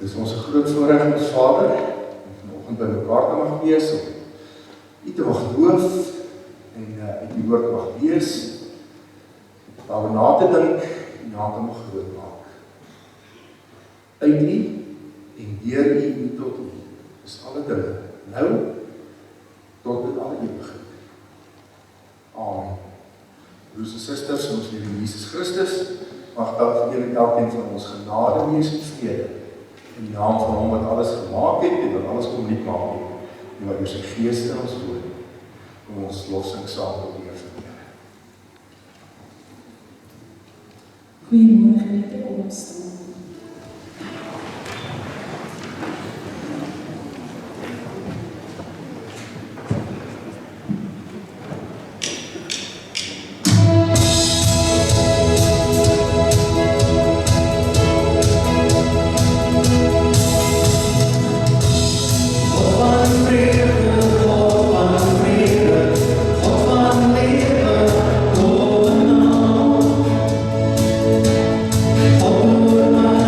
Dis ons groot voorreg ons Vader, vanoggend by mekaar te mag wees, om U te mag loof, en uit die woord mag lees, daar na te dink, en na te mag groot maak. Uit U, en deur U tot U, is alle dinge, nou, tot in alle ewigheid. Amen. Broers en susters, ons lieve Jesus Christus, mag elkeen van ons genade wees en vrede, in die naam van hom wat alles gemaak het, en wat alles kom niet maak het, en wat door sy geest in ons woon, om ons lossing saam tot die Heer van die Heer. Goeiemorgen, net in opstaan. Oh,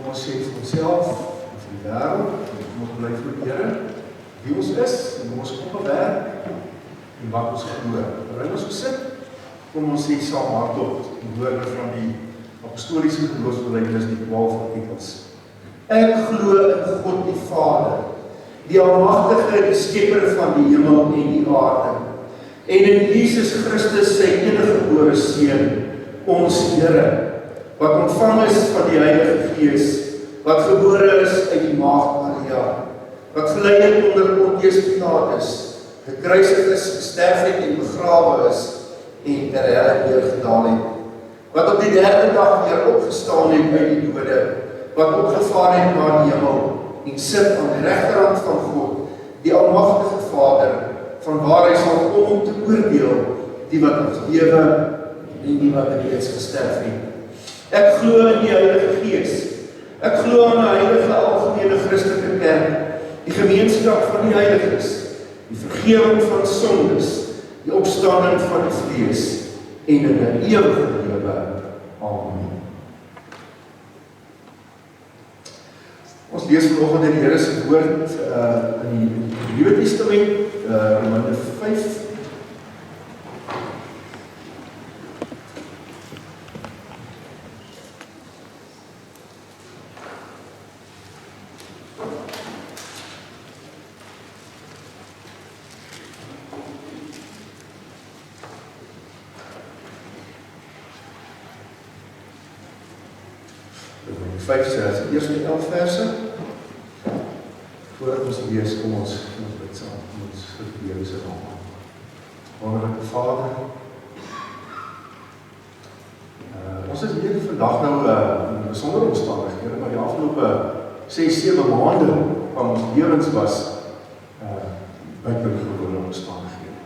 ons sê vir onsself, en vir die wêreld, en ons bly vir die Here, wie ons is, en hoe ons op werk, en wat ons glo. Terwyl ons gesit, kom ons sê saam hardop die woorde van die apostoliese geloofsbelijdenis, die 12 artikels. Ek glo in God die Vader, die almagtige, die skepper van die hemel en die aarde, en in Jesus Christus sy eniggebore Seun, ons Here, wat ontvang is van die Heilige Gees, wat gebore is uit die maagd Maria, wat gelei het onder Pontius Pilatus, gekruisig is, gesterf het en begrawe is, en ter helle weer gedaal het, wat op die derde dag weer opgestaan het uit die dode, wat opgevaar het na die hemel, en sit aan die regterhand van God, die almagtige Vader, van waar hy sal kom om te oordeel, die wat ons lewe, en die wat reeds gesterf het. Ek glo in die Heilige Gees, ek glo aan die heilige algemene Christelike kerk, die gemeenskap van die heiliges, die vergewing van sondes, die opstanding van die vlees, en in 'n ewige lewe. Amen. Ons lees vanoggend in die Here se woord in die Nuwe Testament, Romeine 5. Romeine 5 sê, as die eerste 11 verse, voordat ons lees, kom ons bid saam, ons gebede se naam. Wonderlike Vader, ons is hier vandag nou in besondere omstandighede, maar die afgelope 6-7 maande van ons lewens was buitengewone omstandighede.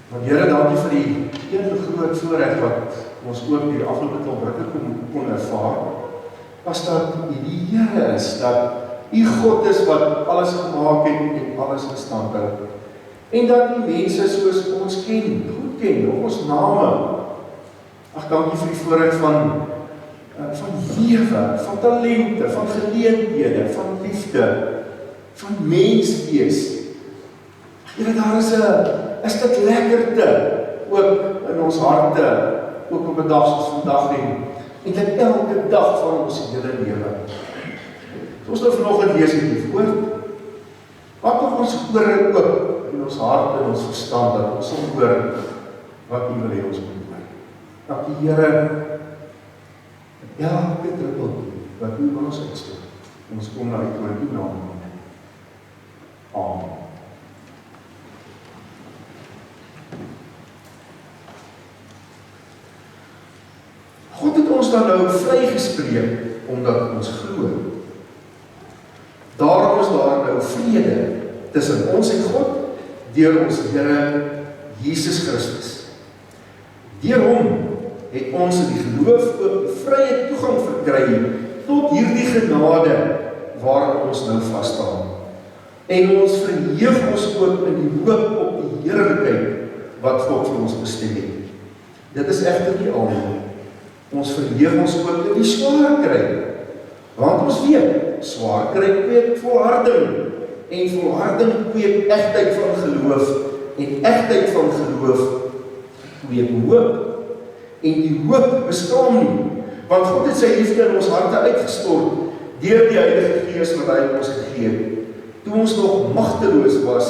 Maar Here, dankie vir die een groot voorreg wat ons ook die afgelope klomp kon ervaar, was dat U die Here is, dat U God is wat alles gemaak het en alles in stand hou. En dat U mense soos ons ken, goed ken, op ons name. Ag, dankie vir die voorreg van lewe, van talente, van geleenthede, van liefde, van menswees. Here, daar is 'n stuk lekkerte ook in ons harte, ook op 'n dag soos vandag en dit elke dag van ons hele lewe. So ons nou vanoggend lees in die woord, maak op ons ore oop in ons hart en ons verstand, dat ons sal hoor wat U wil hê ons moet hoor. Dat die Here elke druppel wat U van ons uitstoot, ons kom na uit oor U naam. Amen. God het ons dan nou vrygespreek omdat ons glo. Daarom is daar nou vrede tussen ons en God deur ons Here Jesus Christus. Deur hom het ons in die geloof ook vrye toegang verkry tot hierdie genade waarin ons nou vas staan. En ons verheug ons ook in die hoop op die heerlikheid wat God vir ons bestem het. Dit is egter nie al nie. Ons verheug ons ook in die swaar kry, want ons weet, swaar kry kweek volharding, en volharding kweek egtheid van geloof, en egtheid van geloof kweek hoop, en die hoop bestaan nie, want God het sy liefde in ons harte uitgestort, deur die Heilige Gees wat hy ons gegee het. Toe ons nog magteloos was,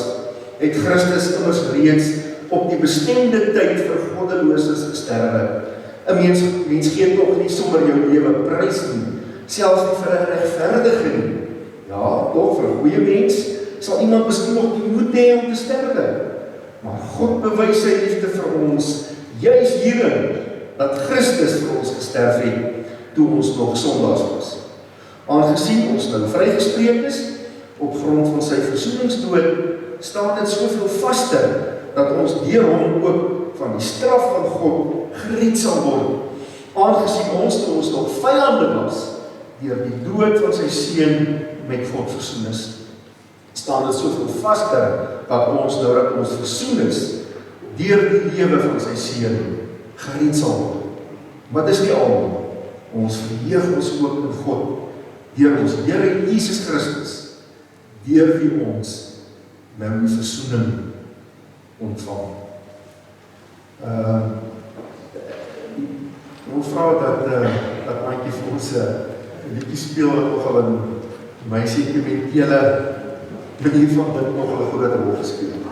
het Christus immers reeds op die bestemde tyd vir goddeloses gesterwe. 'n Mens gee tog nie sommer jou lewe prys nie, selfs nie vir 'n regverdige nie. Ja, tog vir 'n goeie mens sal iemand miskien nog die moed hê om te sterwe. Maar God bewys sy liefde vir ons, juis hierin, dat Christus vir ons gesterf het, toe ons nog sondaars was. Aangesien ons nou vrygespreek is, op grond van sy versoeningsdood, staan dit soveel vaster, dat ons deur hom ook van die straf van God gered sal word, aangesien ons toe ons nog vyande was, deur die dood van sy seun met God versoen is. Staan dit soveel vaster, dat ons nou dat ons versoen is, deur die lewe van sy seun gered sal word. Maar dis nie al nie. ons verheug ons ook in God, deur ons Here Jesus Christus, deur wie ons nou die versoening ontvang. Ons vra dat Antjie vir ons 'n liedjie speel wat nogal in my sentimentele manier van dit nogal 'n groot rol gespeel het.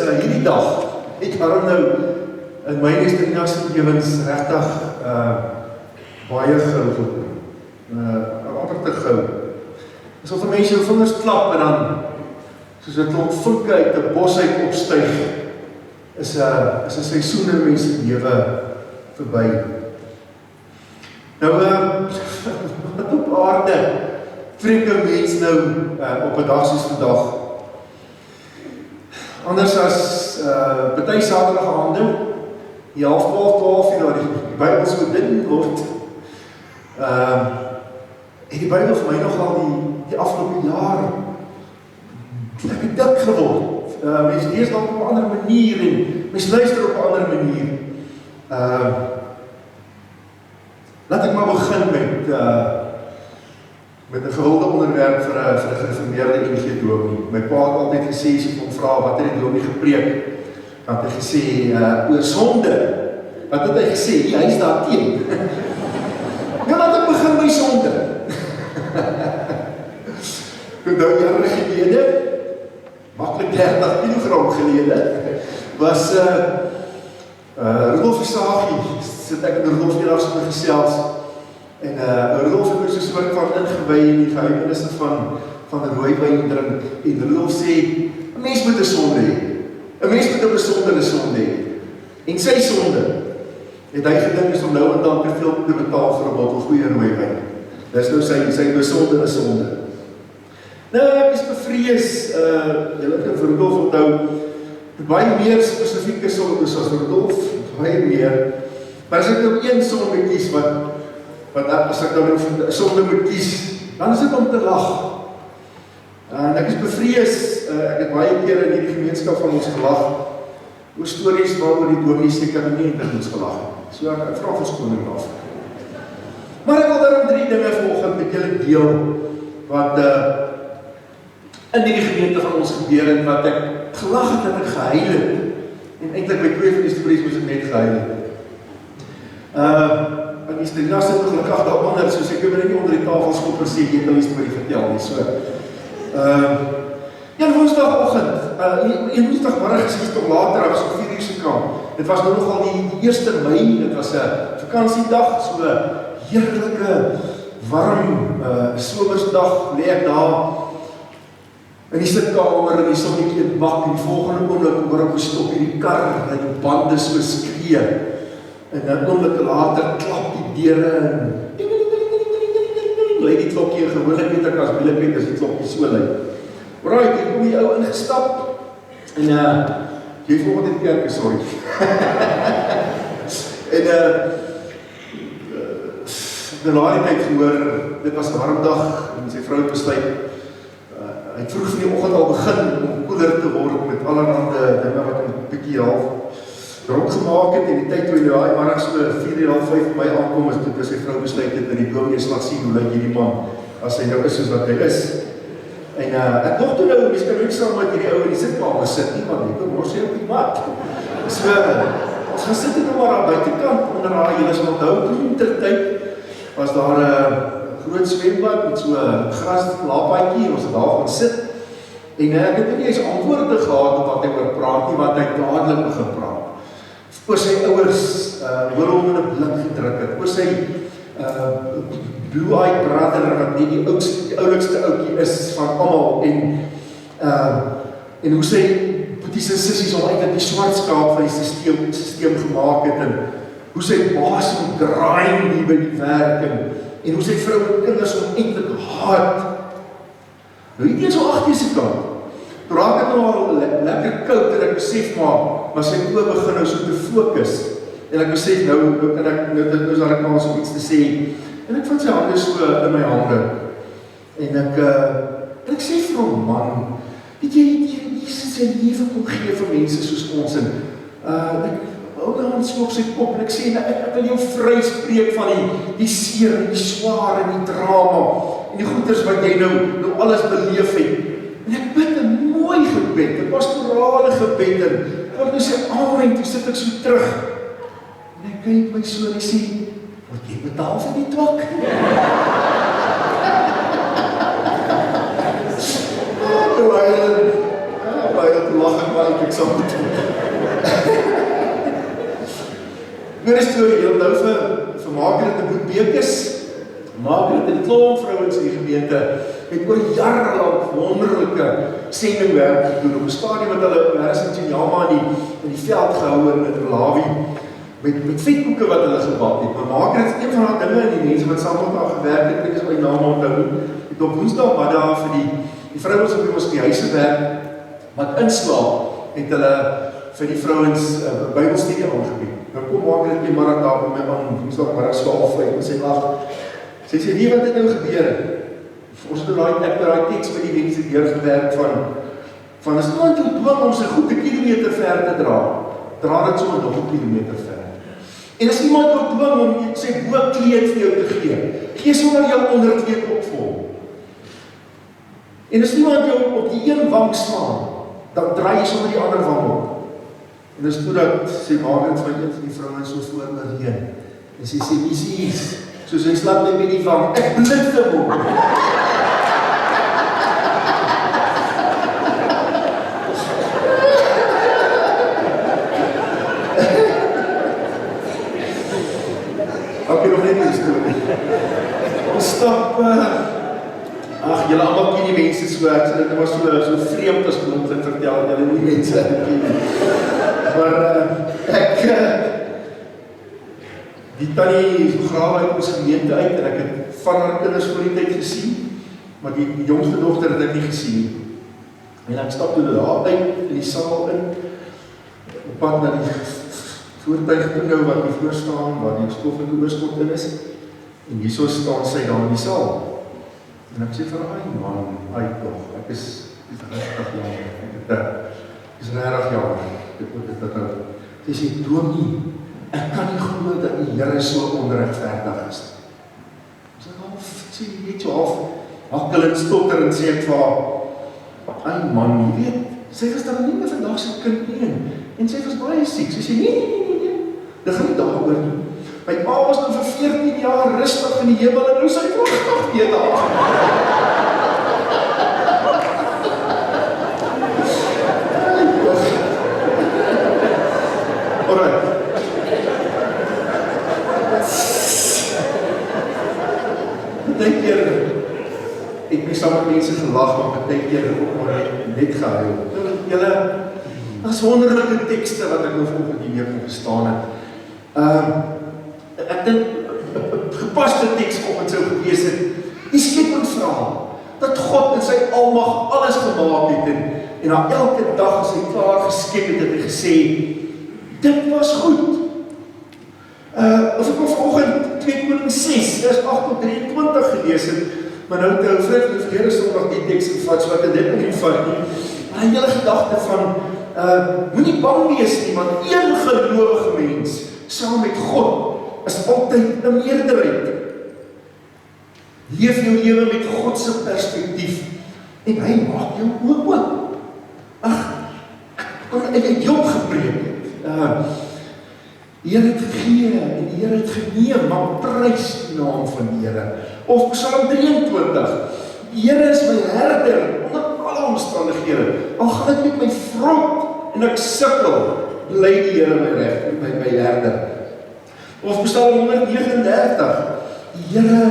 Hierdie dag, ek waarom nou in my lewens regtig baie gou, amper te gou. Asof mense jou vingers klap en dan soos 'n klomp vinke uit 'n bos uit opstyg, is 'n seisoen in mense lewe verby. Nou wat op aarde vreek 'n mens nou op 'n dag soos vandag. Anders as party Saterdag aande, die 11:30 daar die Bybel so dun word. En die Bybel vir my nogal die afgelope jaar lekker dik geword. Mens lees dan op 'n ander manier en mens luister op 'n ander manier. Laat ek maar begin met 'n gewilde onderwerp vir 'n gereformeerde NG dominee. My pa het altyd gesê, as jy hom vra wat het die dominee gepreek, dan het hy gesê oor sonde. Wat het hy gesê? Hy is daar teen. Nou laat ek begin by sonde. Toe nou jare gelede, maklik 30 kg gelede, was Rudolf Visagie, sit ek in Rudolf eendag so gesels, en Rudolf het so 'n soort van ingewy in die geheimenisse van rooiwyn drink, en Rudolf sê, 'n mens moet 'n sonde hê, 'n mens moet 'n besondere sonde hê, en sy sonde, het hy gedink is om nou en dan te veel te betaal vir 'n bottel goeie rooiwyn. Dis nou sy besondere sonde. Nou, ek is bevrees, julle kan vir Rudolf onthou, baie meer spesifieke sondes as Rudolf, baie meer, maar as ek nou een sonde kies, as ek nou 'n sonde moet kies, dan is dit om te lag. En ek is bevrees, ek het baie keer in hierdie gemeenskap van ons gelag, oor stories waaroor die dominee seker nie eintlik ons gelag het. So ek vra verskoning daarvoor. Maar ek wil daarom 3 dinge vanoggend met julle deel, wat in die gemeente van ons gebeur en wat ek gelag het dat ek gehuil het. En eintlik by 2 van die stories moes ek net gehuil het. En die Strina sit gelukkig daaronder, soos ek nie onder die tafel skop en sê, jy het al die storie vertel nie. So, ja, woensdagoggend, woensdagmiddag is tot later, so 4 uur se kant. Dit was nou nogal die 1 Mei, dit was 'n vakansiedag, so 'n heerlike, warm, somersdag, lê ek daar, in die sitkamer, en die sonnetjie het bak, en die volgende oomblik hoor ek gestop hierdie kar, en die bande so skree, en dan oomblik later klap die deure, en lei die klokkie, en gewoonlik weet ek as billikheid, as die klokkie so lei. Right, hier kom die ou ingestap, en jy volgend in die kerk, sorry. En de laai tyd gehoor, dit was 'n warm dag, en sy vrou het besluit, hy het vroeg van die oggend al begin om koeler te word met allerhande dinge wat hom 'n bietjie half dronk gemaak het, en die tyd toe hy daai middag so 4:30 by aankom is, toe sy vrou besluit het, en die dominee laat sien hoe lyk hierdie man, as hy nou is soos wat hy is. En ek dog toe nou, mens kan nie saam met hierdie ou in die sitkamer sit nie, want ek mors hy op die mat. So, ons gaan sit nou maar aan buitekant, onder haar, julle sal onthou, wintertyd, was daar 'n groot swembad met so 'n graslaapaadjie, en ons het daar gaan sit, en ek het nie eens antwoorde gehad op wat hy oor praat nie, want hy dadelik begin praat. Oor sy ouers, hoor hom in 'n blik gedruk het, oor sy blue-eyed brother, wat nie die oulikste ouetjie is van almal, en hoe sy boeties en sissies om eintlik die swart skaap van die systeem gemaak het, en hoe sy baas om draai nie by die werk, en hoe sy vrou en kinders om eintlik haat. Nou het nie so 8 se kant. Toe raak het nou al lekker koud, en ek besef maar sy oë begin nou so te fokus, en ek besef nou kan ek, nou is daar maar so iets te sê, en ek vind sy hande so in my hande, en ek sê vir hom, man, weet jy, Jesus sy lewe kom gee vir mense soos ons, en ek hou nou aan so op sy kop, en ek sê, ek wil jou vryspreek van die seer, en die swaar, en die drama, en die goeders wat jy nou alles beleef het, en ek bid 'n mooi gebed, 'n pastorale gebed, en word nou sê, amen, toe sit ek so terug, en ek kyk my so, en ek sê, word jy betaal vir die twak? Baie te lag en maar ek sal moet. Weer 'n storie, jy onthou vir Margaret en Boet Bekes. Margaret en die klomp vrouens in die gemeente het oor jare lank wonderlike sendingwerk gedoen. Op 'n stadium het hulle Harris en Chinyama in die veld gehou in Malawi met vetkoeke wat hulle gebak het. Maar Margaret is een van haar dinge, en die mense wat saam met haar gewerk het, ek is al die name onthou, het op Woensdag wat daar vir die vrouens op ons in die huise werk, wat inslaap, het hulle vir die vrouens Bybelstudie aangebied. Nou kom Margaret die middag daar by my aan, Woensdag middag so 5:30, en sy lag. Sy sê, wie wat het nou gebeur? Ons het daai teks met die mense deurgewerk van as iemand toe dwing om sy goed 1 kilometer ver te dra dit so nog 1 kilometer ver. En as iemand jou dwing om sy boekleed vir jou te gee sommer jou onderkleed op vir hom. En as iemand jou op die een wang slaan, dan draai jy sommer die ander wang op. En dis toe dat sy Margaret van een van die vrouens so voor my heen. En sy sê, Misies, soos hy slap net met die wang, ek blik hem op. Ek nog net die storie. Ons stap, julle allemaal ken die mense so, ek sê dit was so vreemd as moontlik vertel, julle nie mense ken. Maar die tannie grawe uit ons gemeente uit, en ek het van haar kinders voor die tyd gesien, maar die jongste dochter het ek nie gesien. En ek stap toe daar uit, in die saal in, op pad na die voertuig toe nou, wat die voorstaan, waar die stof en die oorskot in is, en hierso staan sy daar in die saal. En ek sê vir haar, man, toch, ek is regtig jammer, ek is regtig jammer, sy sê, Dominee, ek kan nie glo dat die Here so onregverdig is. Sy sê, jy weet so half, hakkel en stotter en sê ek vir haar, man, jy weet, sy was dan nie meer vandag sy kind nie, en sy was baie siek, sy sê, nee, dit gaan nie daaroor nie. My pa was nou vir 14 jaar rustig in die hemel, en nou sy vlugtig weer daar. Alright. Baie keer ek my saam met mense gelag, maar baie keer ook maar net gehuil. Julle, dat is wonderlike tekste wat ek nou volgens die meer kon verstaan het. Ek dink gepaste tekst op het sou gewees het, die skepingsverhaal, dat God in sy almag alles gemaak het, en na elke dag as hy klaar geskep het hy gesê, dit was goed. As ek vanoggend 2 Konings 6, vers 8 tot 23 gelees het, maar nou het ou vriend en verlede Sondag die tekst gevat, so ek het dit nie vat nie, maar die hele gedagte van, moenie bang wees nie, want een gelowige mens, saam met God, is altyd 'n meerderheid. Leef jou lewe met God se perspektief, en hy maak jou oop. Ek het Job gepreek het, die Here het gegee, en die Here het geneem, maar prys die naam van die Here. Of Psalm 23, die Here is my herder, onder alle omstandighede, al gaan ek met my vrot, en ek sukkel, bly die Here my herder. Of Psalm 139, die Here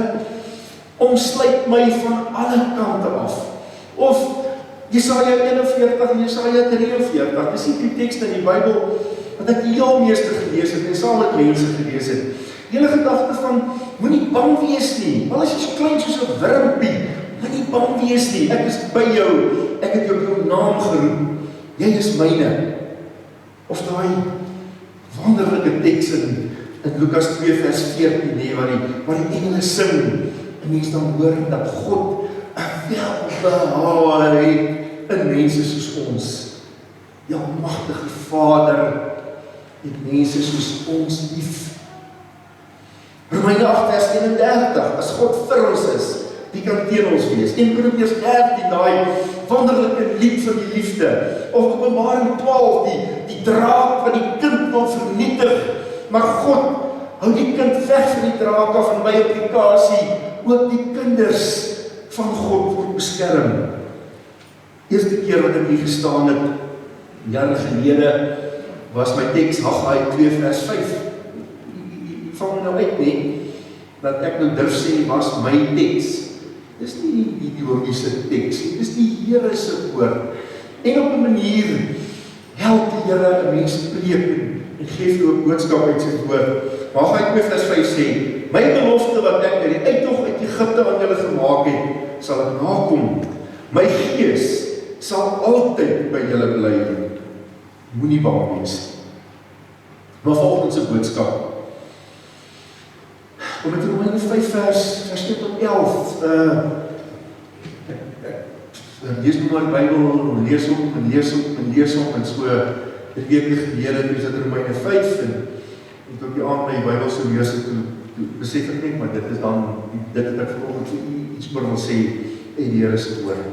omsluit my van alle kante af. Of Jesaja 41 en Jesaja 43, dis die tekst in die Bybel, wat ek die heel meeste gelees het, en saam met mense gelees het. Die hele gedagte van, moenie bang wees nie, al is jy so klein soos 'n wurmpie, moenie bang wees nie, ek is by jou, ek het jou op jou naam geroep, jy is myne. Of daai wonderlike tekst in Lukas 2 vers 14, nee, waar die engele sing, en mens dan hoor dat God 'n welbehae het in mense soos ons. Die almagtige Vader het mense soos ons lief. Romeine 8 vers 31, as God vir ons is, wie kan teen ons wees? 1 Korintiërs 13, daai wonderlike lied van die liefde. Of Openbaring 12, die draak wat die kind wil vernietig, maar God hou die kind weg van die draak af, en by implikasie, ook die kinders van God word beskerm. Eerste keer wat ek hier gestaan het, jare gelede, was my tekst Haggai 2 vers 5. Die vang nou uit nie, dat ek nou durf sê, was my tekst. Dis nie die ideologiese tekst, dis die Here se woord. En op 'n manier help die Here 'n mens preek en gee vir 'n boodskap uit sy woord. Maar Haggai 2 vers 5 sê, my belofte wat ek by die uittog uit Egipte aan julle gemaak het, sal ek nakom. My gees sal altyd by julle bly. Moenie bang wees. Maar volgens se boodskap. Om met Romeine 5 vers 2 tot 11, lees nou maar die Bybel, lees op, en so, 3 weke gelede, is dit Romeine 5, En toe ek die aand my Bybel so lees het, toe besef ek net, maar dit is dan, dit het ek vanoggend vir u iets oor wil sê, en die Here se woord.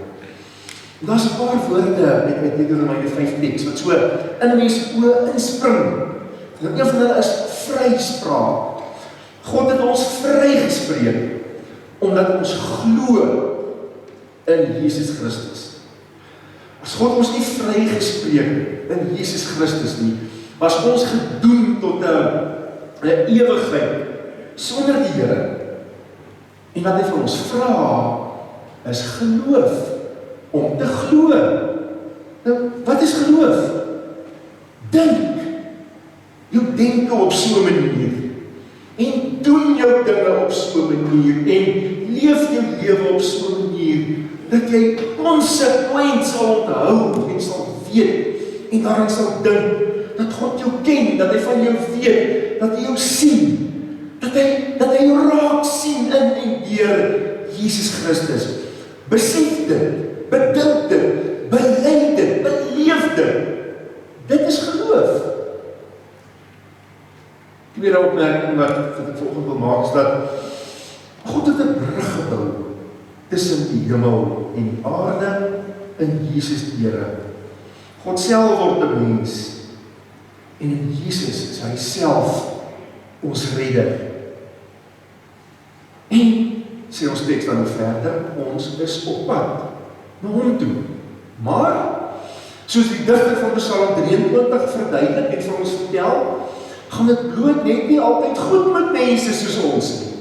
En daar is 'n paar woorde met Deuteronomium 5 teks, wat so in 'n mens se oë inspring. En een van hulle is vryspraak. God het ons vrygespreek, omdat ons glo in Jesus Christus. As God ons nie vrygespreek in Jesus Christus nie, was ons gedoem tot 'n ewigheid sonder die Here. En wat hy van ons vra, is geloof, om te glo. Nou, wat is geloof? Dink. Jou denke op so 'n manier, en doen jou dinge op so 'n manier, en leef jou lewe op so 'n manier, dat jy konsekwent sal onthou, en sal weet, en daarin sal dink, dat God jou ken, dat hy van jou weet, dat hy jou sien, dat hy jou raak sien in en deur Jesus Christus. Besef dit, bedink dit, bely dit, beleef dit. Dit is geloof. Die tweede opmerking wat ek volgende wil maak, is dat God het 'n brug gebou tussen die hemel en die aarde in Jesus die Here. God self word 'n mens, en in Jesus is hy self ons redder. En sê ons teks dan verder, ons is op pad na hom toe. Maar, soos die digter van Psalm 23 verduidelik en vir ons vertel, gaan dit bloot net nie altyd goed met mense soos ons nie.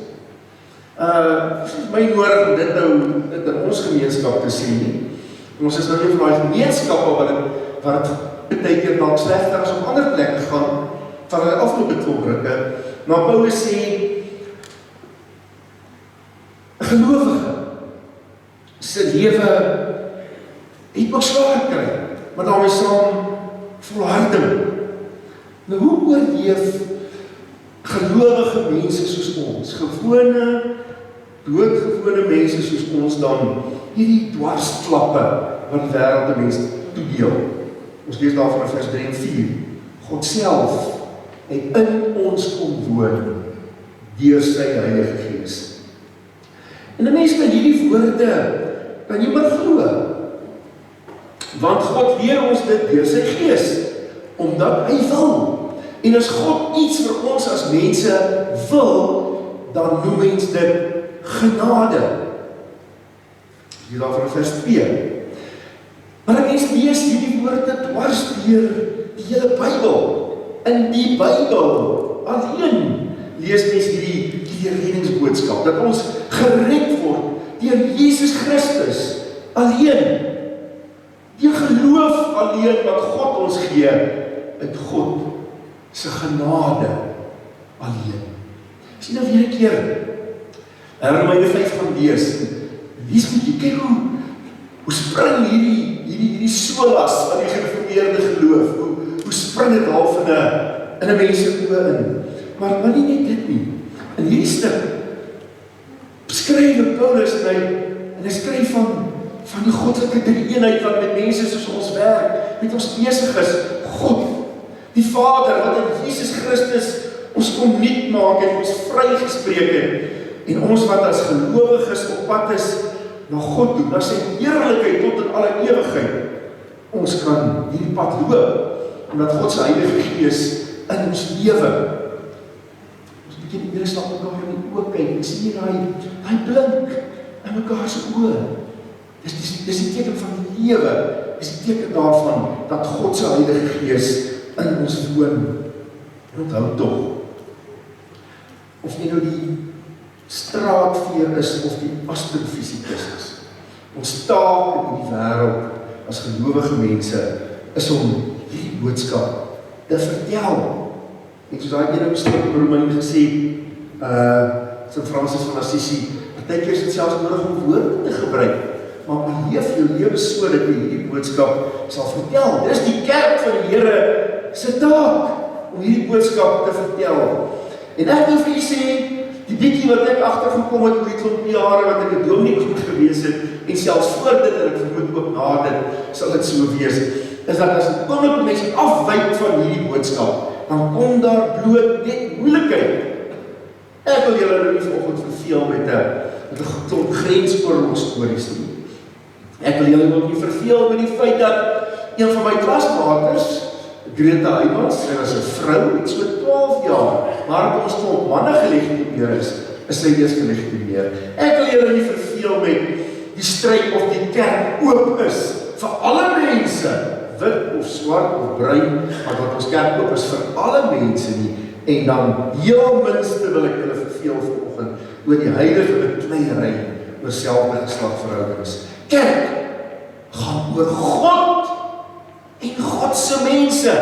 Het is my nodig om dit nou in ons gemeenskap te sê nie. Ons is nou nie van die gemeenskap wat het baie keer dalk slegter as op ander plekke gaan, van hulle afgelope klokrikke, maar Paulus sê, 'n gelowige se lewe het ook swaar gekry, maar daarmee saam volharding. Nou, hoe oorleef gelowige mense soos ons, gewone, doodgewone mense soos ons dan hierdie dwarsklappe wat die wêreld 'n mens toedeel? Ons lees daarvan in vers 3 en 4. God self het in ons kom woon deur sy Heilige Gees. En 'n mens kan hierdie woorde, kan jy maar glo. Want God leer ons dit deur sy Gees, omdat hy wil. En as God iets vir ons as mense wil, dan noem mens dit genade. Hier daarvan vers 2. Maar 'n mens lees hierdie woorde dwars deur die hele Bybel. In die Bybel alleen lees mens hierdie reddingsboodskap, dat ons gered word deur Jesus Christus alleen. Deur geloof alleen wat God ons gee, uit God se genade alleen. As jy nou weer 'n keer Romeine 5 gaan lees, moet jy kyk hoe spring hierdie solas van die gereformeerde geloof, hoe spring dit half in 'n mens se oë in. Maar nie net dit nie. In hierdie stuk beskryf Paulus en hy skryf van die goddelike drie-eenheid wat met mense soos ons werk, met ons besig is. God, die Vader wat in Jesus Christus ons kom nuut maak en ons vrygespreek het, en ons wat as gelowiges op pad is na God toe, na sy heerlikheid tot in alle ewigheid. Ons kan hierdie pad loop, omdat God se Heilige Gees in ons lewe. Ons moet iedere stap mekaar in die oë kyk, en sien hier daai blink in mekaar se oë. Dis die teken van die lewe, dis die teken daarvan, dat God se Heilige Gees in ons woon. En onthou tog, of jy nou die straatveer is, of die astrofisikus is. Ons taak in die wêreld, as gelowige mense, is om hierdie boodskap te vertel. En soos daai ene stuk in Romeine gesê, Sint Francis van Assisi, partykeer is dit selfs nodig om woorde te gebruik, maar leef jou lewe so dat jy hierdie boodskap sal vertel. Dis die kerk van die Here se taak, om hierdie boodskap te vertel. En ek wil vir julle sê, die bietjie wat ek agtergekom het oor die klomp jare wat ek 'n dominee goed gewees het, en selfs voor dit en ek vermoed ook na dit, sal dit so wees, is dat as 'n mense afwyk van hierdie boodskap, boodskap, dan kom daar bloot net moeilikheid. Ek wil julle nou nie vanoggend verveel met 'n klomp grensoorlogstories nie. Ek wil julle ook nie verveel met die feit dat een van my klasmaters, Greta Eymans, sy was 'n vrou met so 12 jaar, maar ons klomp manne gelegitimeer is sy eers gelegitimeer. Ek wil julle nie verveel met die stryd of die kerk oop is vir alle mense, wit of swart of bruin, maar wat ons kerk oop is vir alle mense nie. En dan heel minste wil ek julle verveel vanoggend oor die huidige bekleierery oor selfde geslagverhoudings. Kerk gaan oor God en God se mense.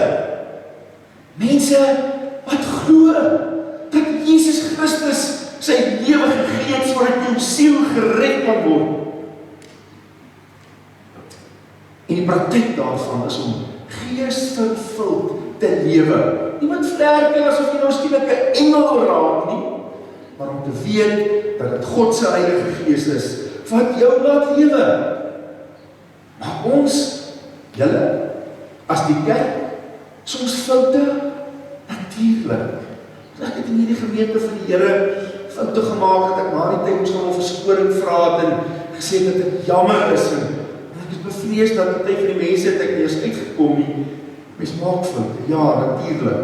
Mense wat glo dat Jesus Christus sy lewe gegee het sodat jou siel gered kan word. En die praktyk daarvan is om geesvervuld te lewe. Nie met vlerke asof jy nou skielik 'n engel raak nie, maar om te weet dat dit God se Heilige Gees is wat jou laat lewe. Maar ons, julle, as die kerk, soms foute, natuurlik. Ek het in hierdie gemeente van die Here foute gemaak, dat ek na die tyd moes gaan om verskoning vra het en gesê dat dit jammer is en ek is bevrees dat party van die mense het ek nie eens uitgekom nie. Mens maak foute, ja, natuurlik.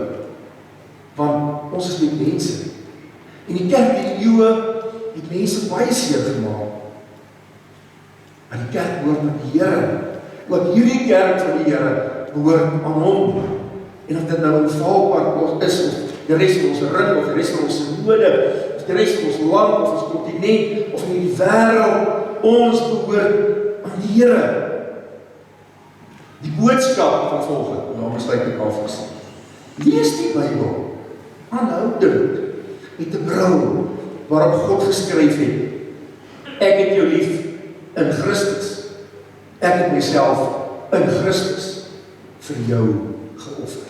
Want ons is net mense. En die kerk die eeue het mense baie seer gemaak. Maar die kerk behoort aan die Here. Ook hierdie kerk van die Here behoort aan hom. En of dit nou 'n Vaalpark is, of die res van ons ring, of die res van ons synode, of die res van ons land, of ons kontinent, of in die wêreld, ons behoort aan die Here. Die boodskap van volgende, daarom sluit ek af gesê. Lees die Bybel, aanhoudend, met 'n bril waarop God geskryf het. Ek het jou lief in Christus. Ek het myself in Christus vir jou geoffer.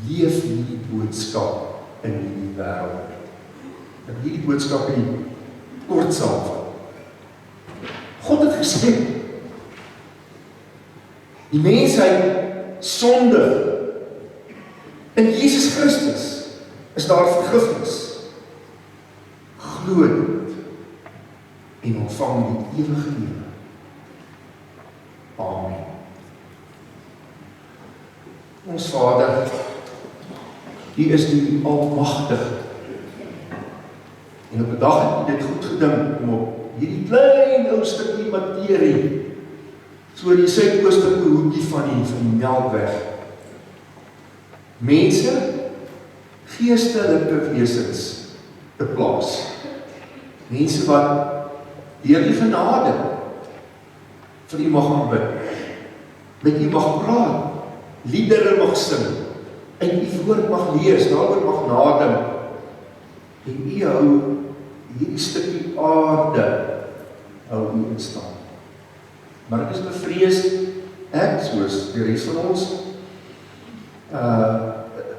Leef hierdie boodskap in hierdie wêreld. Dat hierdie boodskap in kort saamvat. God het gesê, die mensheid sondig. In Jesus Christus is daar vergifnis. Glo dit en ontvang die ewige lewe. Amen. Ons Vader, U is die Almagtige. En op 'n dag het U dit goed gedink om op hierdie klein ou stukkie materie, so die suidoostelike hoekie van die Melkweg, mense, geestelike wesens te plaas. Mense wat deur die genade vir U mag aanbid, met U mag praat, liedere mag sing, uit U woord mag lees, daaroor mag nadink, en U hou hierdie stukkie aarde, hou U in stand. Maar ek is bevrees, ek soos die res van ons,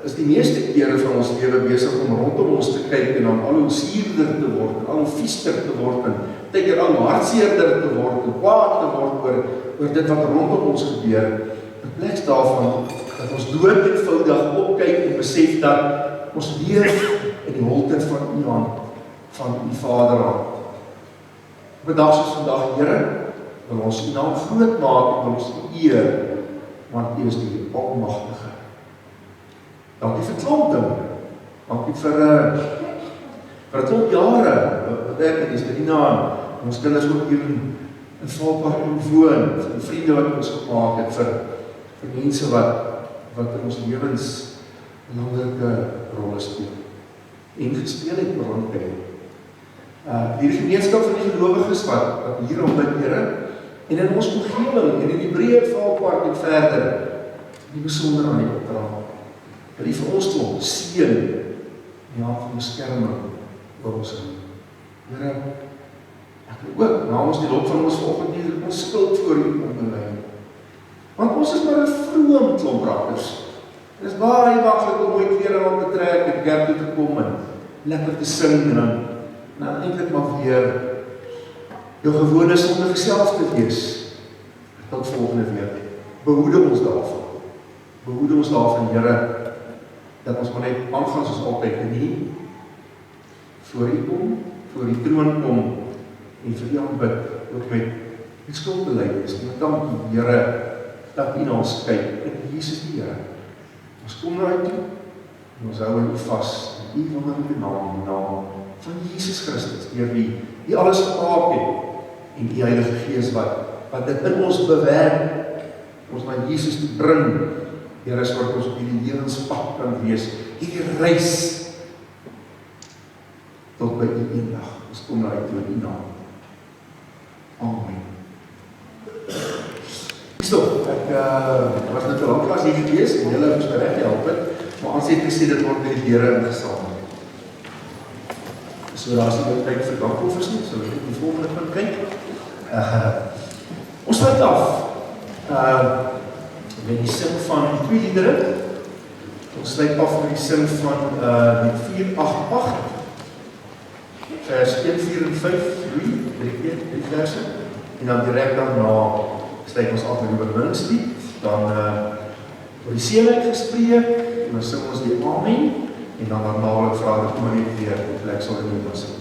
is die meeste kere van ons lewe besig om rondom ons te kyk en dan al hoe suurder te word, en al hoe viester te word, en teker al hoe hartseerder te word, en kwaad te word oor dit wat rondom ons gebeur, in plaas daarvan, dat ons dood eenvoudig opkyk en besef dat ons leef in die holte van U hand, van U Vaderhand. Op 'n dag soos vandag, Here, wil ons U naam groot maak en wil ons U eer, want U is die Almagtige. Dankie vir klomp dinge. Dankie vir 'n klomp jare wat ek en Esterina en ons kinders ook hier in Vaalpark woon, vir vriende wat ons gemaak het, vir mense wat in ons lewens 'n belangrike rol speel en gespeel het oor ons tyd. Die gemeenskap van die gelowiges wat hier om bid, Here, en in ons omgewing en in die breë Vaalpark en verder, die besonder aan die opdra. Dat U vir ons klomp seën en ja, van beskerming oor ons heen. Here, ek wil ook namens die loop van ons vanoggend hier ons skuld voor U onderlei. Want ons is maar 'n vroom klomp rakkers. Dit is baie maklik om mooi klere aan te trek en kerk toe te kom en lekker te sing en dan eintlik maar weer jou gewone sondige self te wees. Tot volgende week. Behoede ons daarvan. behoed ons daarvan, Here, dat ons maar net aangaan soos altyd en nie voor U kom, voor die troon kom en vir U aanbid, ook met die skuldbelydenis. Maar dank U, Here, dat U na ons kyk in Jesus die Here. Ons kom na U toe en ons hou in U vas, in U wonderlike naam, die naam van Jesus Christus, deur wie U alles gemaak het en die Heilige Gees wat dit in ons bewerk, ons na Jesus toe bring. Here, sodat ons op hierdie lewenspad kan wees, hierdie reis tot by U eendag. Ons kom na U toe in U naam. Amen. Stop, ek was net te lang as hier gewees en julle moes my weghelp het, maar ons het gesê dit word met die deure ingesamel. So daar is nie tyd vir dankoffers nie, so ek die volgende punt kyk. Ons sluit af met die sing van 2 liedere. Ons sluit af met die sing van die 488, vers 1, 4 en 5, 3 verse, en dan direct daarna sluit ons af met die oorwinningslied, dan word die seën uitgespreek, en dan sing ons die Amen, en dan daarna vraag ek maar net weer, of ek sal dit doen asseblief.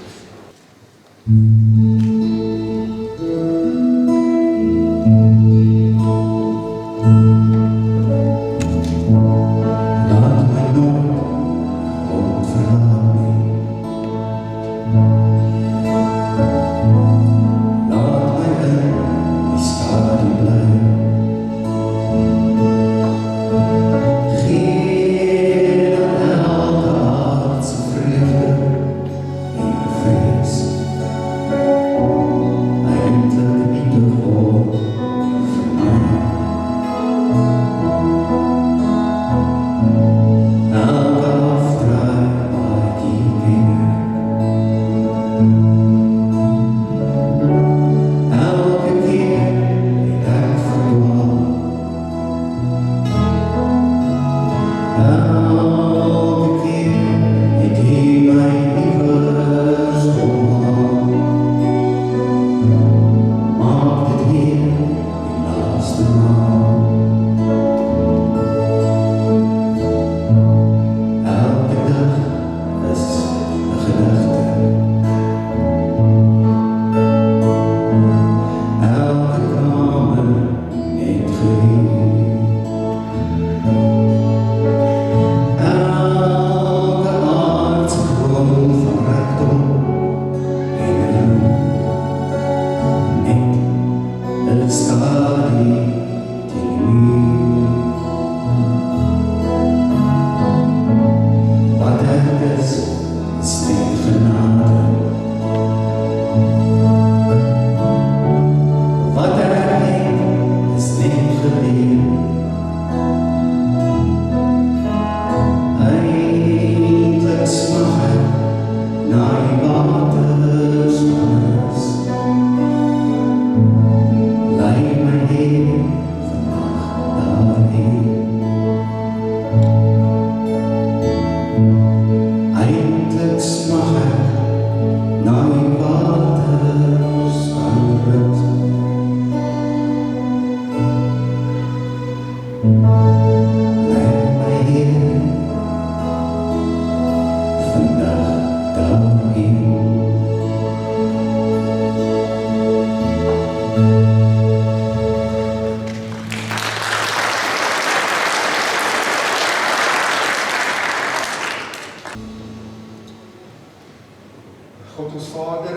God ons Vader,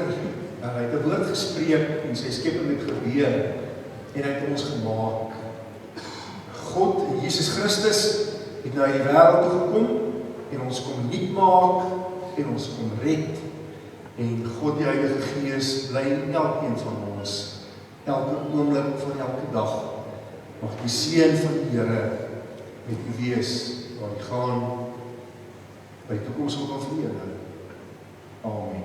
hy het 'n woord gespreek en sy skepping het gebeur en hy het ons gemaak. God, Jesus Christus, het na die wêreld toe gekom en ons kom nuut maak en ons kom red. En God die Heilige Gees bly in elkeen van ons, elke oomblik van elke dag. Mag die seën van die Here met u wees, waar u gaan by die toekoms ook al verlede. Amen.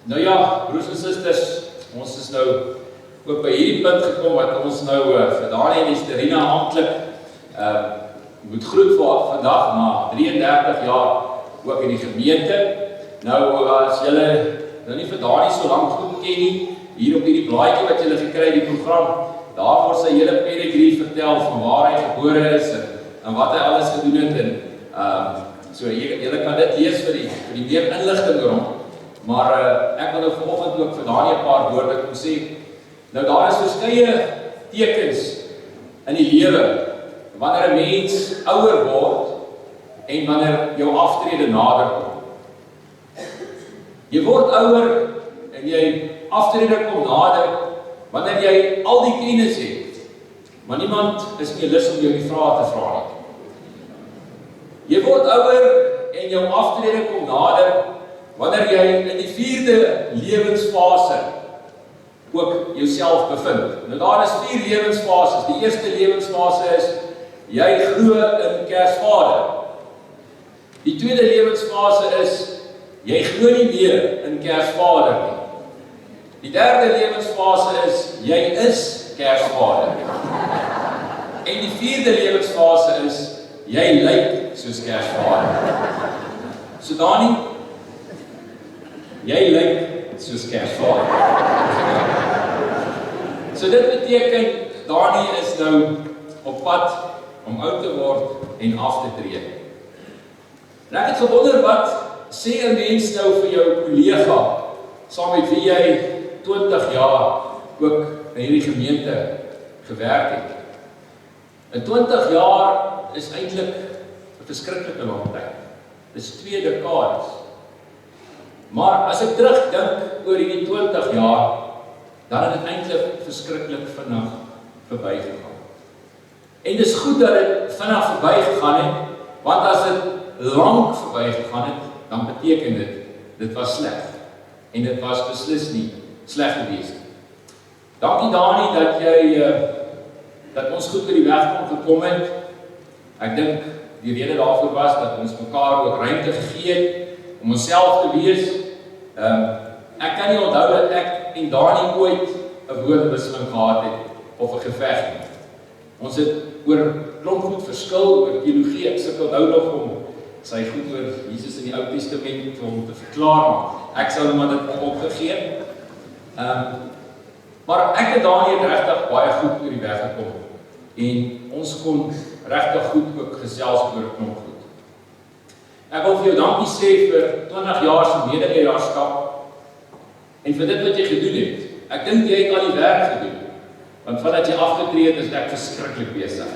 Nou ja, broers en susters, ons is nou ook by hierdie punt gekom wat ons nou vir Dani en Esterina amptelik moet groet vir vandag na 33 jaar ook in die gemeente. Nou as julle nou nie vir Dani so lank goed ken nie, hier op hierdie blaadjie wat julle gekry die program, daar word sy hele pedigree vertel van waar hy gebore is en wat hy alles gedoen het en so julle kan dit lees vir die meer inligting oor hom. Maar ek wil nou vanoggend ook vir Dani 'n paar woorde kom sê. Nou daar is verskeie tekens in die lewe wanneer 'n mens ouer word en wanneer jou aftrede nader kom. Jy word ouer en jy aftrede kom nader wanneer jy al die kennis het, maar niemand is meer lus om jou die vrae te vra nie. Jy word ouer en jou aftrede kom nader wanneer jy in die 4de lewensfase ook jouself bevind. Nou daar is 4 lewensfases. Die eerste lewensfase is jy glo in Kersvader. Die tweede lewensfase is jy glo nie meer in Kersvader nie. Die derde lewensfase is jy is Kersvader. En die 4de lewensfase is jy lyk soos Kersvader. So Dani, jy lyk soos Kersvader. So dit beteken Dani is nou op pad om oud te word en af te tree. En ek het gewonder wat sê 'n mens nou vir jou kollega saam met wie jy 20 jaar ook in hierdie gemeente gewerk het. En 20 jaar is eintlik 'n verskriklike lang tyd. Dis 2 dekades. Maar as ek terugdink oor hierdie 20 jaar, dan het dit eintlik verskriklik vinnig verbygegaan. En dis goed dat dit vinnig verbygegaan het, want as dit lank verbygegaan het, dan beteken dit was sleg. En dit was beslis nie sleg gewees nie. Dankie Dani dat jy dat ons goed oor die weg kon gekom het. Ek dink die rede daarvoor was dat ons mekaar ook ruimte gegee het om onsself te wees. Ek kan nie onthou dat ek en Dani ooit 'n woordwisseling gehad het of 'n geveg nie. Ons het oor klomp goed verskil oor teologie. Ek sukkel nou nog om sy goed oor Jesus in die Ou Testament om te verklaar, maar ek sou maar dit opgegee. Maar ek en Dani het regtig baie goed oor die weg gekom en ons kon regtig goed ook gesels oor klomp goed. Ek wil vir jou dankie sê vir 20 jaar se mede-eierskap en vir dit wat jy gedoen het. Ek dink jy het al die werk gedoen, want vandat jy afgetree het, is ek verskriklik besig.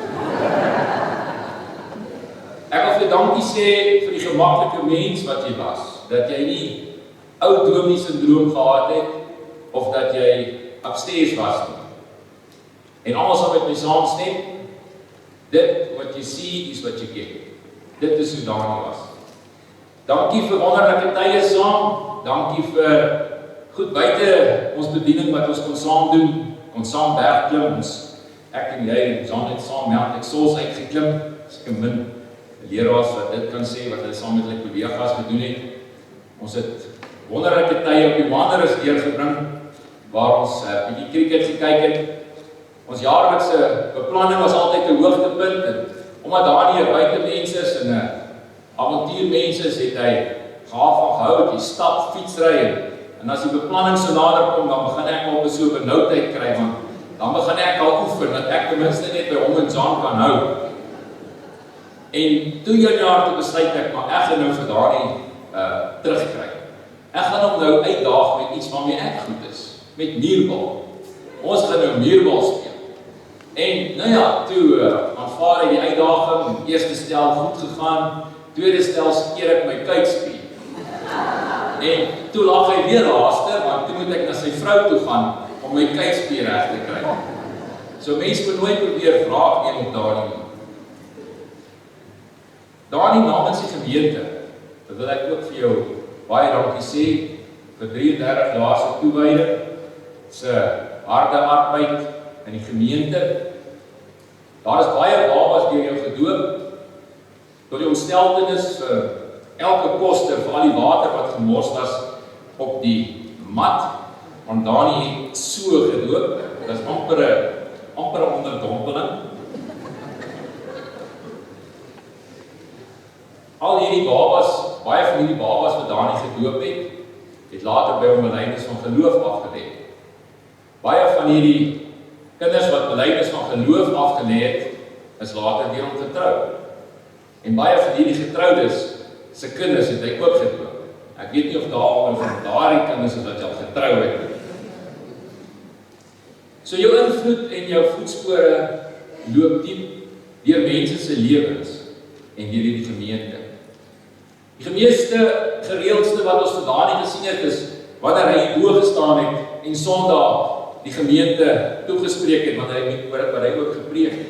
Ek wil vir jou dankie sê vir die gemaklike mens wat jy was, dat jy nie ou dominee-sindroom gehad het, of dat jy upstairs was nie. En almal sal met my saamstem, dit wat jy sien is wat jy get. Dit is hoe Dani was. Dankie vir wonderlike tye saam, dankie vir goed buite ons bediening wat ons kon saam doen, kon saam bergklim, ek en jy en Jan het saam Mount Exos uitgeklim, seker min leraars wat dit kan sê, wat hulle saam met hulle kollegas gedoen het. Ons het wonderlike tye op die Wanderers deurgebring, waar ons bietjie cricket gekyk het. Ons jaarlikse beplanning was altyd 'n hoogtepunt, en omdat daar nie 'n buitenmens is en 'n avontuurmens is, het hy gaaf van gehou, het jy stap, fietsry, en as die beplanning so nader kom, dan begin ek al so benoudheid kry, want dan begin ek al oefen, dat ek ten minste net by hom en Jan kan hou. En toe jaar toe besluit ek, maar ek gaan nou vir Dani terugkry. Ek gaan hom nou uitdaag met iets waarmee ek goed is, met muurbal. Ons gaan nou muurbal speel. En nou ja, toe aanvaar hy die uitdaging, eerste stel goed gegaan, tweede stel skeer ek my kuitspier. En toe lag hy weer haaster, want toe moet ek na sy vrou toe gaan om my kuitspier reg te kry. So mense moet nooit probeer wraak neem op Dani nie. Dani namens die gemeente, wil ek ook vir jou baie dankie sê vir 33 jaar se toewyding, se harde arbeid in die gemeente. Daar is baie babas deur jou gedoop, tot die ontsteltenis vir elke koster, vir al die water wat gemors was op die mat, want Dani het so gedoop, dis amper 'n onderdompeling. Al hierdie babas, baie van hierdie babas wat Dani gedoop het later by hom belydenis van geloof afgelê. Baie van hierdie kinders wat belydenis van geloof afgelê het, is later weer om getrou. En baie van hierdie getroudes se kinders het hy ook gedoop. Ek weet nie of daar van daardie kinders is wat jy al getrou het. So jou invloed en jou voetspore loop diep deur mense se lewens en deur hierdie gemeente. Die meeste gereeldste wat ons vandaag gesien het is wanneer hy bo gestaan het en Sondag die gemeente toegespreek het, want hy het wat hy ook gepreek het.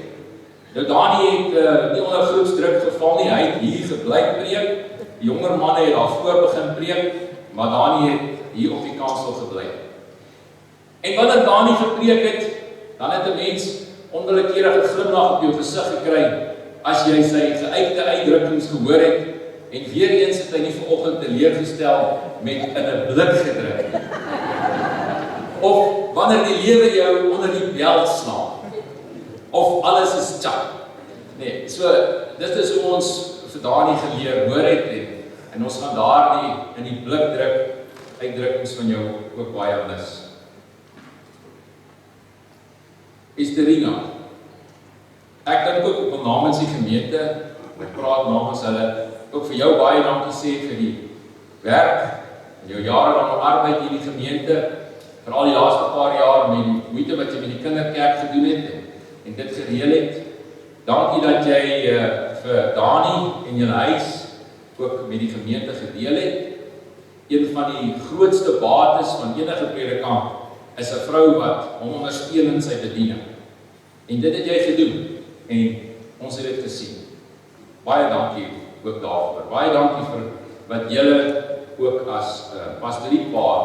Nou Dani het nie onder groepsdruk geval nie, hy het hier gebly preek. Die jonger manne het daarvoor begin preek, maar Dani het hier op die kansel gebly. En wanneer Dani gepreek het, dan het 'n mens onwillekeurige glimlag op jou gesig gekry as jy sy geuite uitdrukkings gehoor het. En weer eens het hy nie vanoggend teleurgestel met in 'n blik gedruk. Of wanneer die lewe jou onder die bel slaan. Of alles is tjak. Nee, so dit is hoe ons vir Dani geleer hoor het en ons gaan daardie in die blik druk uitdrukkings van jou ook baie mis. Esterina. Ek dink ook namens die gemeente, ek praat namens hulle, ook vir jou baie dankie sê vir die werk en jou jarelange arbeid in die gemeente, veral die laaste paar jaar met die moeite wat jy met die kinderkerk gedoen het en dit gereël het. Dankie dat jy vir Dani en julle huis ook met die gemeente gedeel het. Een van die grootste bates van enige predikant is 'n vrou wat hom ondersteun in sy bediening. En dit het jy gedoen en ons het dit gesien. Baie dankie ook daarvoor. Baie dankie vir wat julle ook as pastoriepaar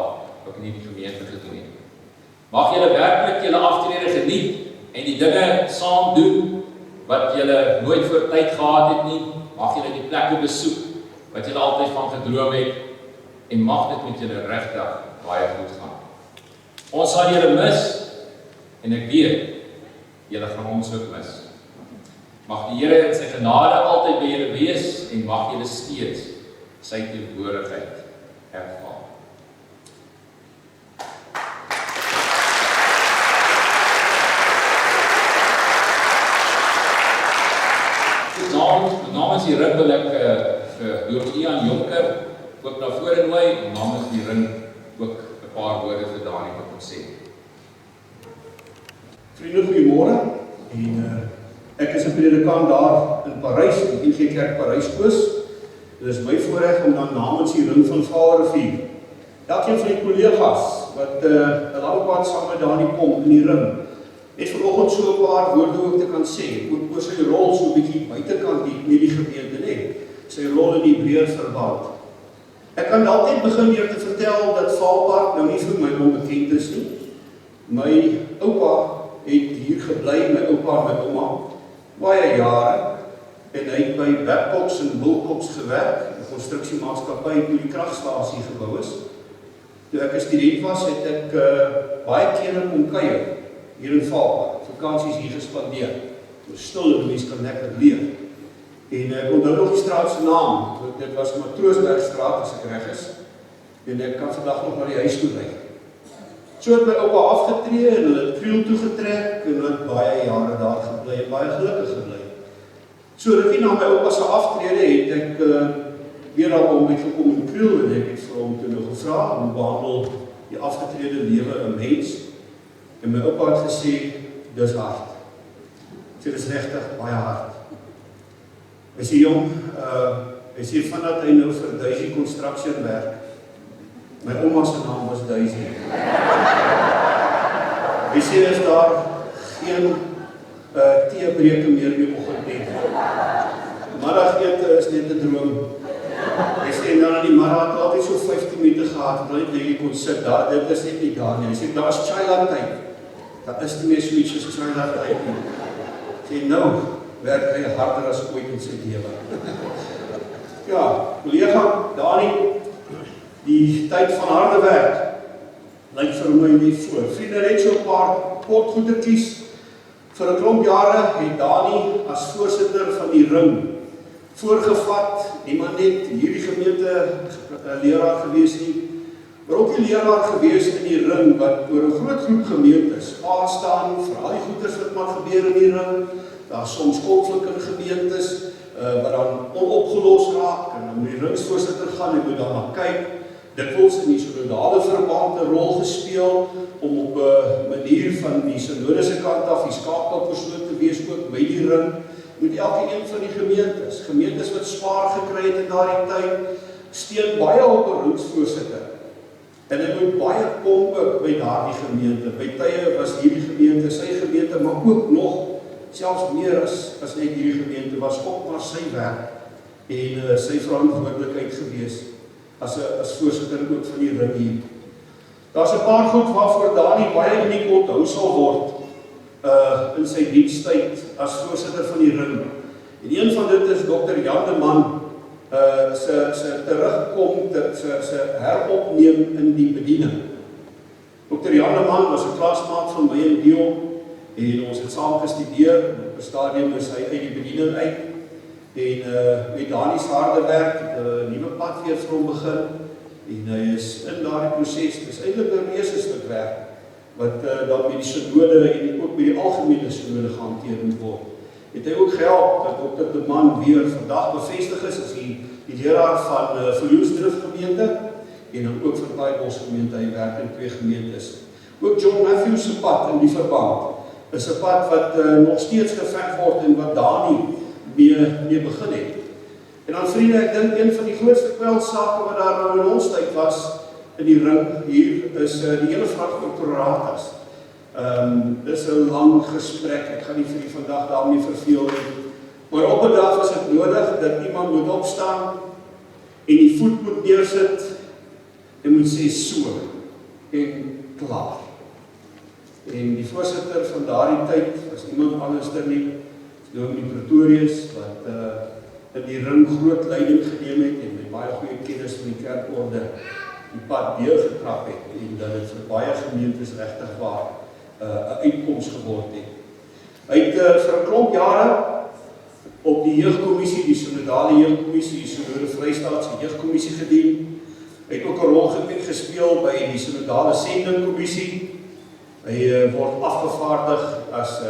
ook in die gemeente gedoen het. Mag julle werklik julle aftrede geniet en die dinge saam doen wat julle nooit voor tyd gehad het nie. Mag julle die plekke besoek wat julle altyd van gedroom het en mag dit met julle regtig baie goed gaan. Ons sal julle mis en ek weet julle gaan ons ook mis. Mag die Here in sy genade altyd by julle wees en mag julle steeds sy teenwoordigheid ervaar. Namens die ring wil ek vir Dominee Ian Jonker ook na vore nooi en namens die ring ook 'n paar woorde vir Dani wat hom sê. Vriende, goeiemôre. En ek is 'n predikant daar in Parys, in die NG Kerk Parys-Oos. Dit is my voorreg om dan namens die ring van Vaalrivier, elkeen van die kollegas wat 'n lang pad saam met Dani kom in die ring, net vanoggend so 'n paar woorde ook te kan sê, oor sy rol so 'n bietjie buitekant die gemeente lê, sy rol in die breër verband. Ek kan altyd begin deur te vertel dat Vaalpark nou nie vir my onbekend is nie. My oupa het hier gebly, my oupa en my ouma, baie jare, en hy het by Babcock en Wilcox gewerk, 'n konstruksiemaatskappy toe die kragstasie gebou is. Toe ek 'n student was, het ek baie kere kom kuier hier in Vaalpark, vakansies hier gespandeer. Dit is stil en mense kan lekker leef. En ek onthou nog die straat se naam, dit was Matroosbergstraat as ek reg is, en ek kan vandag nog na die huis toe ry. So het my oupa afgetree en hulle het Kriel toegetrek en hulle het baie jare daar gebly en baie gelukkig gebly. So rukkie na my oupa se aftrede het ek weer daarom uitgekom in Kriel en ek het vir hom toe nog gevra hoe behandel die afgetrede lewe 'n mens. En my oupa het gesê, dis hard. Dit is regtig baie hard. Hy sê jong, hy sê vandat hy nou vir Daisy Construction werk. My ouma se naam was Daisy. Hy sê is daar geen teebreke meer in die oggend nie. Middagete is net 'n droom. Hy sê dan aan die middag het altyd so 15 minute gehad, bly jy kon sit daar, dit is net nie daar nie. Hy sê daar is chai tyd. Daar is nie meer so iets soos chai tyd nie. Sê nou werk hy harder as ooit in sy lewe. Ja, collega Dani, die tyd van harde werk lyk vir my nie voor. Vriende, net so 'n paar kort goedertjies. Vir 'n klomp jare het Dani as voorsitter van die ring voorgevat, nie maar net hierdie gemeente leraar gewees nie, maar ook die leraar gewees in die ring wat oor 'n groot groep gemeentes staan vir al die goeders wat maar gebeur in die ring. Daar soms konflik in gemeentes wat dan onopgelos raak en dan moet die ringsvoorsitter gaan en moet dan maar kyk. Dikwels in die synodale verband 'n rol gespeel om op 'n manier van die synode se kant af die skakelpersoon te wees ook by die ring met elke een van die gemeentes wat swaar gekry het in daardie tyd, steun baie op 'n ringsvoorsitter. En dit moet baie kom ook by daardie gemeente. By tye was hierdie gemeente sy gemeente, maar ook nog selfs meer as net hierdie gemeente was ook maar sy werk en sy verantwoordelikheid gewees as voorsitter ook van die ring hier. Daar's 'n paar goed waarvoor Dani baie uniek onthou sal word in sy dienstyd as voorsitter van die ring. En een van dit is Dr. Jan de Man se terugkom, se heropneem in die bediening. Dr. Jan de Man was 'n klasmaat van my en Dion en ons het saam gestudeer. Op 'n stadium is hy uit die bediening uit en met Dani se harde werk 'n nuwe pad weer vir hom begin en hy is in daardie proses. Dis eintlik 'n reuse stuk werk wat dan met die synode en ook met die algemene synode gehanteer moet word. Het hy ook gehelp dat Dr. de Man weer vandag bevestig is as die leraar van Viljoensdrif gemeente en dan ook van Taaibos gemeente. Hy werk in 2 gemeentes. Ook John Matthews se pad in die verband is 'n pad wat nog steeds geveg word en wat Dani mee begin het. En dan vriende, ek dink een van die grootste kwelsake wat daar nou in ons tyd was in die ring hier is die hele vraag oor Toratas. Dis 'n lang gesprek, ek gaan nie vir die vandag daarmee verveel nie. Maar op 'n dag is dit nodig dat iemand moet opstaan en die voet moet neersit en moet sê so en klaar. En die voorsitter van daardie tyd was iemand anders nie, Dominee Pretorius, wat in die ring groot leiding geneem het en met baie goeie kennis van die kerkorde die pad deurgetrap het en dat dit vir baie gemeentes regtig waar 'n uitkoms geword het. Hy het vir 'n klomp jare op die jeugkommissie, die synodale jeugkommissie, die Synode Vrystaatse jeugkommissie gedien. Hy het ook 'n rol gespeel by die synodale sendingkommissie. Hy word afgevaardig as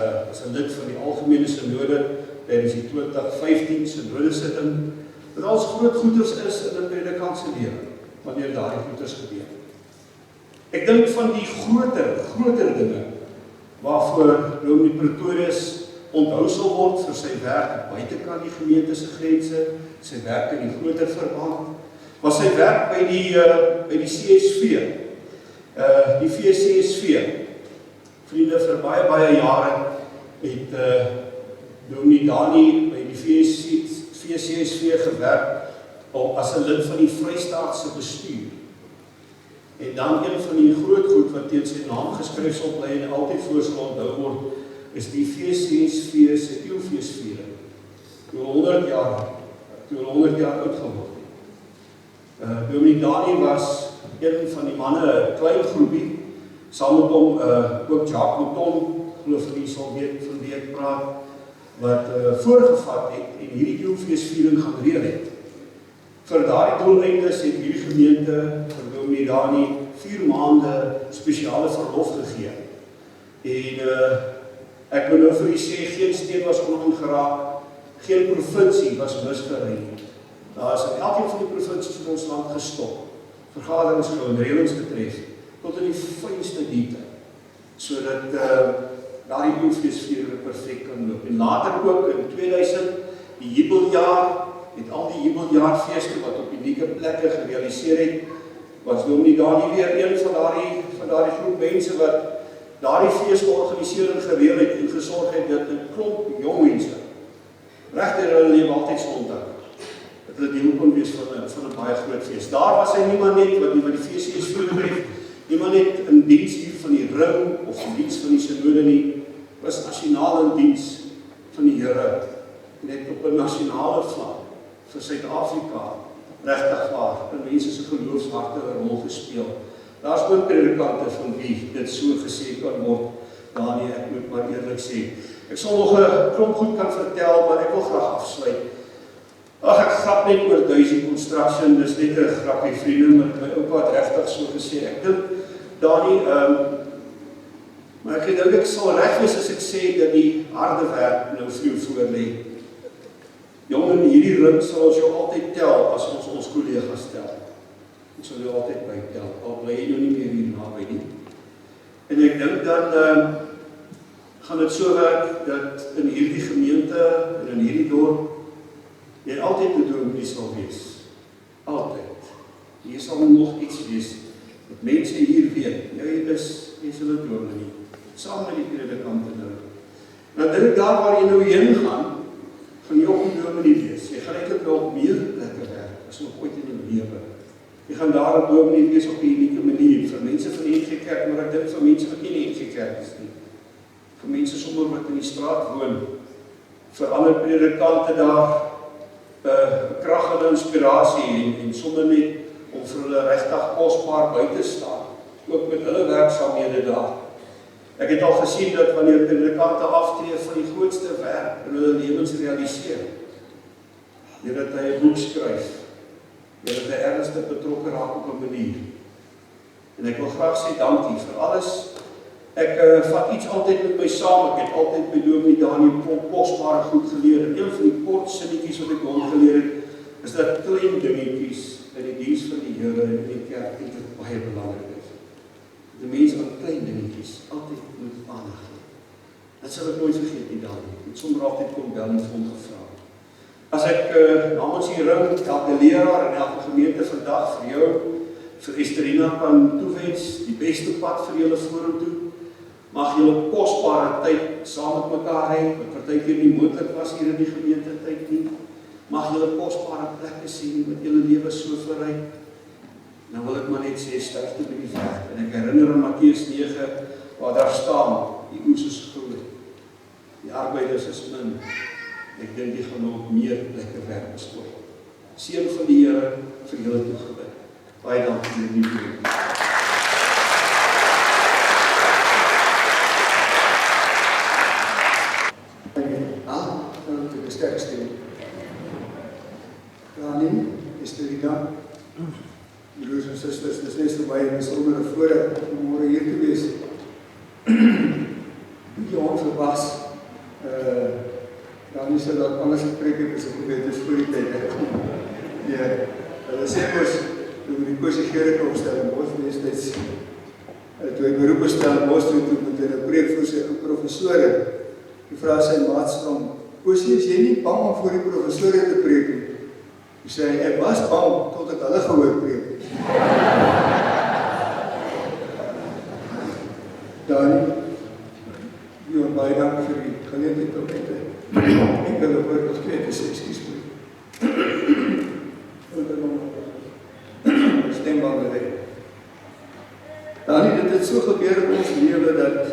'n lid van die algemene synode tydens die 2015 synode sitting. Dit als groot goeders is in 'n predikant se lewe wanneer daardie goeders gebeur. Ek dink van die groter dinge waarvoor Dominee Pretorius onthou sal word vir sy werk buitekant die gemeente se grense, sy werk in die groter verband, was sy werk by die CSV, die VCSV. Vriende, vir baie jare het Dominee Dani by die VCSV gewerk as 'n lid van die Vrystaatse bestuur. En dan een van die groot goed wat teen sy naam geskryf sal bly en altyd voor sal onthou word, is die VCSV se eeufeesviering. Toe 100 jaar oud geword het. Dominee Dani was een van die manne, 'n klein groepie, saam met hom ook Jacques Mouton, glo vir die sal weet praat, wat voorgevat het en hierdie eeufeesviering gaan reël het. Vir daardie doeleindes het hierdie gemeente vir Dominee Dani 4 maande spesiale verlof gegee. En ek wil nou vir u sê, geen steen was onaangeraak, geen provinsie was misgery nie. Daar is in elkeen van die provinsies in ons land gestop, vergaderings gehou en reëlings getref, tot in die fynste detail, sodat daardie eeufeesviering perfek kan loop. En later ook in 2000, die jubeljaar, het al die jubeljaarfeeste wat op unieke plekke gerealiseer het, was Dominee Dani weer een van daardie groep mense wat daardie fees georganiseer en gereël het en gesorg het dat 'n klomp jong mense regtig hulle lewe altyd sal onthou. Dat hulle deel kon wees van 'n baie groot fees. Daar was hy nie maar net wat die fees betref, nie maar net in diens hier van die ring of in diens van die synode nie, was nasionaal in diens van die Here, net op 'n nasionale vlak vir Suid-Afrika regtig waar in mense se geloofsharte 'n rol gespeel. Daar's ook predikante van wie dit so gesê kan word, Danie, ek moet maar eerlik sê. Ek sal nog 'n klomp goed kan vertel, maar ek wil graag afsluit. Ag, ek grap net oor Duisie Construction, dis net 'n grappie vriende, maar my oupa het regtig so gesê. Ek dink, Danie, maar ek dink ek sal reg wees as ek sê dat die harde werk nou vir jou voor lê. Jong, in hierdie ring sal ons jou altyd tel as ons ons kollegas tel. Ons sal jou altyd bytel, al bly jy nou nie meer hier naby nie. En ek dink dan gaan dit so werk dat in hierdie gemeente en in hierdie dorp jy altyd 'n dominee sal wees. Altyd. Hier sal nog iets wees wat mense hier weet. Jy is 'n dominee. Saam met die predikante nou. Nou dink ek daar waar jy nou heen gaan jy ook 'n dominee wees. Jy gaan eintlik nog meer lekker werk as nog ooit in jou lewe. Jy gaan daar 'n dominee wees op 'n unieke manier vir mense van die NG Kerk, maar ek dink vir mense wat nie in die NG Kerk is nie. Vir mense sommer wat in die straat woon. Vir ander predikante daar krag en inspirasie en sommer net om vir hulle regtig kosbaar by te staan. Ook met hulle werksaamhede daar. Ek het al gesien dat wanneer predikante aftree van die grootste werk in hulle lewens realiseer. Deurdat hy 'n boek skryf. Deurdat hy ernstig betrokke raak op 'n manier. En ek wil graag sê dankie vir alles. Ek vat iets altyd met my saam. Ek het altyd by Dominee Danie kosbare goed geleer. En een van die kort sinnetjies wat ek hom geleer het, is dat klein dingetjies in die diens van die Here en in die kerk eintlik baie belangrik is. Die mense aan klein dingetjies altyd moet aandag gee. Dat sal ek nooit vergeet nie, Danie. Ek het sommer altyd kom bel en hom gevra. As ek namens die ring, elke leraar en elke gemeente vandag vir jou, vir Esterina kan toewens, die beste pad vir julle vorentoe, mag julle kosbare tyd saam met mekaar hê, wat partykeer nie moontlik was hier in die gemeente tyd nie. Mag julle kosbare plekke sien met julle lewe so vooruit. Nou wil ek maar net sê, sterkte by die werk. En ek herinner aan Matteus 9, waar daar staan, die oes is groot, die arbeiders is min. Ek dink die gaan nog meer plekke werk beskoor. Seën van die Here vir julle toegebid. Baie dankie vir die liefde. De sterkste. Danie, Esterina, broers en susters, dis net vir my en is onder 'n voorreg om môre hier te wees. Die onverwags, Danie sê dat alles gepreek het, as ek weet, is voor die tyd. Ja, hulle sê mos, toe die Kosie Gerike opstel in Bos, destijds, toe hy beroep stel in Bos, toe moet hy 'n preek vir sy professore, die vraag sy maats om, Kosie, is jy nie bang om voor die professore te preek nie? Hy sê, ek was bang, tot ek hulle gehoor preek. Danie, jou baie dank vir die geleentheid om met enkele woord of twee te sê, excuse me. Stembande weg. Danie, dit het so gebeur in ons lewe dat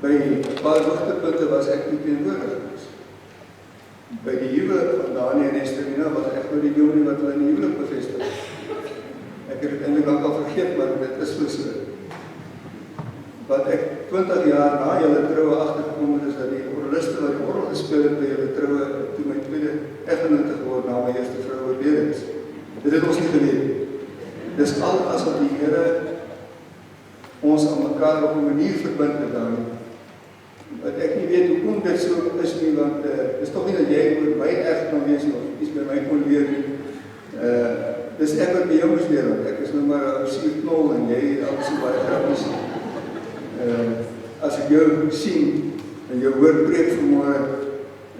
by 'n paar hoogtepunte was ek nie teenwoordig gewees. By die huwelik van Danie en Esterina was ek nou die dominee wat hulle in die huwelik bevestig het. Ek het dit eintlik al vergeet, maar dit is so. Wat ek 20 jaar na julle troue agtergekom het, is dat die orgeliste wat die orgel gespeel het by julle troue, toe my tweede eggenote geword na my eerste vrou oorlede is. Dit het ons nie geweet nie. Dis al asof die Here ons aan mekaar op 'n manier verbind het daarin. Wat ek nie weet hoekom dit so is nie, want is tog nie dat jy oor my erg kan wees of iets by my kon leer nie. Dis ek wat by jou moes leer, want ek is nou maar 'n sierknol en jy al so baie grappies. As ek jou sien en jou hoor preek vanmôre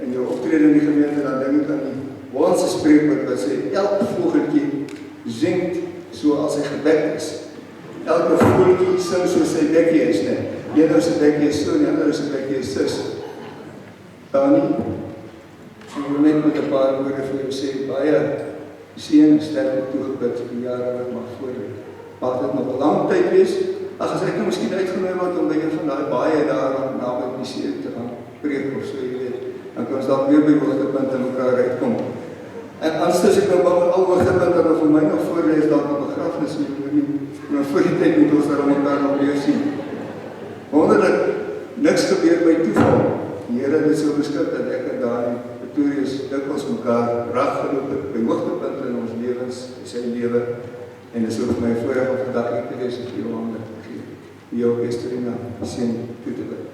en jou optrede in die gemeente, dan dink ek aan die Hollandse spreekwoord wat sê, elke vogeltjie zingt soos hy gewek is. Elke voeltjie sing soos sy bekkie is, net. Een sy bekkie is so, en die ander sy bekkie is sis. Danie, ek wil net met 'n paar woorde vir jou sê, baie seën en sterkte toegebid vir die jare wat mag voorlê. Mag dit nog 'n lang tyd wees. As ek nou miskien uitgenooi word om by een van daai baie daar naby die see te gaan preek of so, jy weet, dan kan ons dalk weer by hoogtepunte mekaar uitkom. En anders as ek nou bang al hoogtepunte wat vir my nog voorlê is dalk 'n begrafnis, jy moet nie vir hom mekaar nog weer sien. Wonderlik, niks gebeur by toeval. Die Here het dit so beskik dat ek en Dani Pretorius dikwels mekaar reg geloop het by hoogtepunte in ons lewens, in sy lewe. En dit is ook my voorreg om vandag uit te wees in jou hande te gee. Vir jou Estelina, seën toe te bid.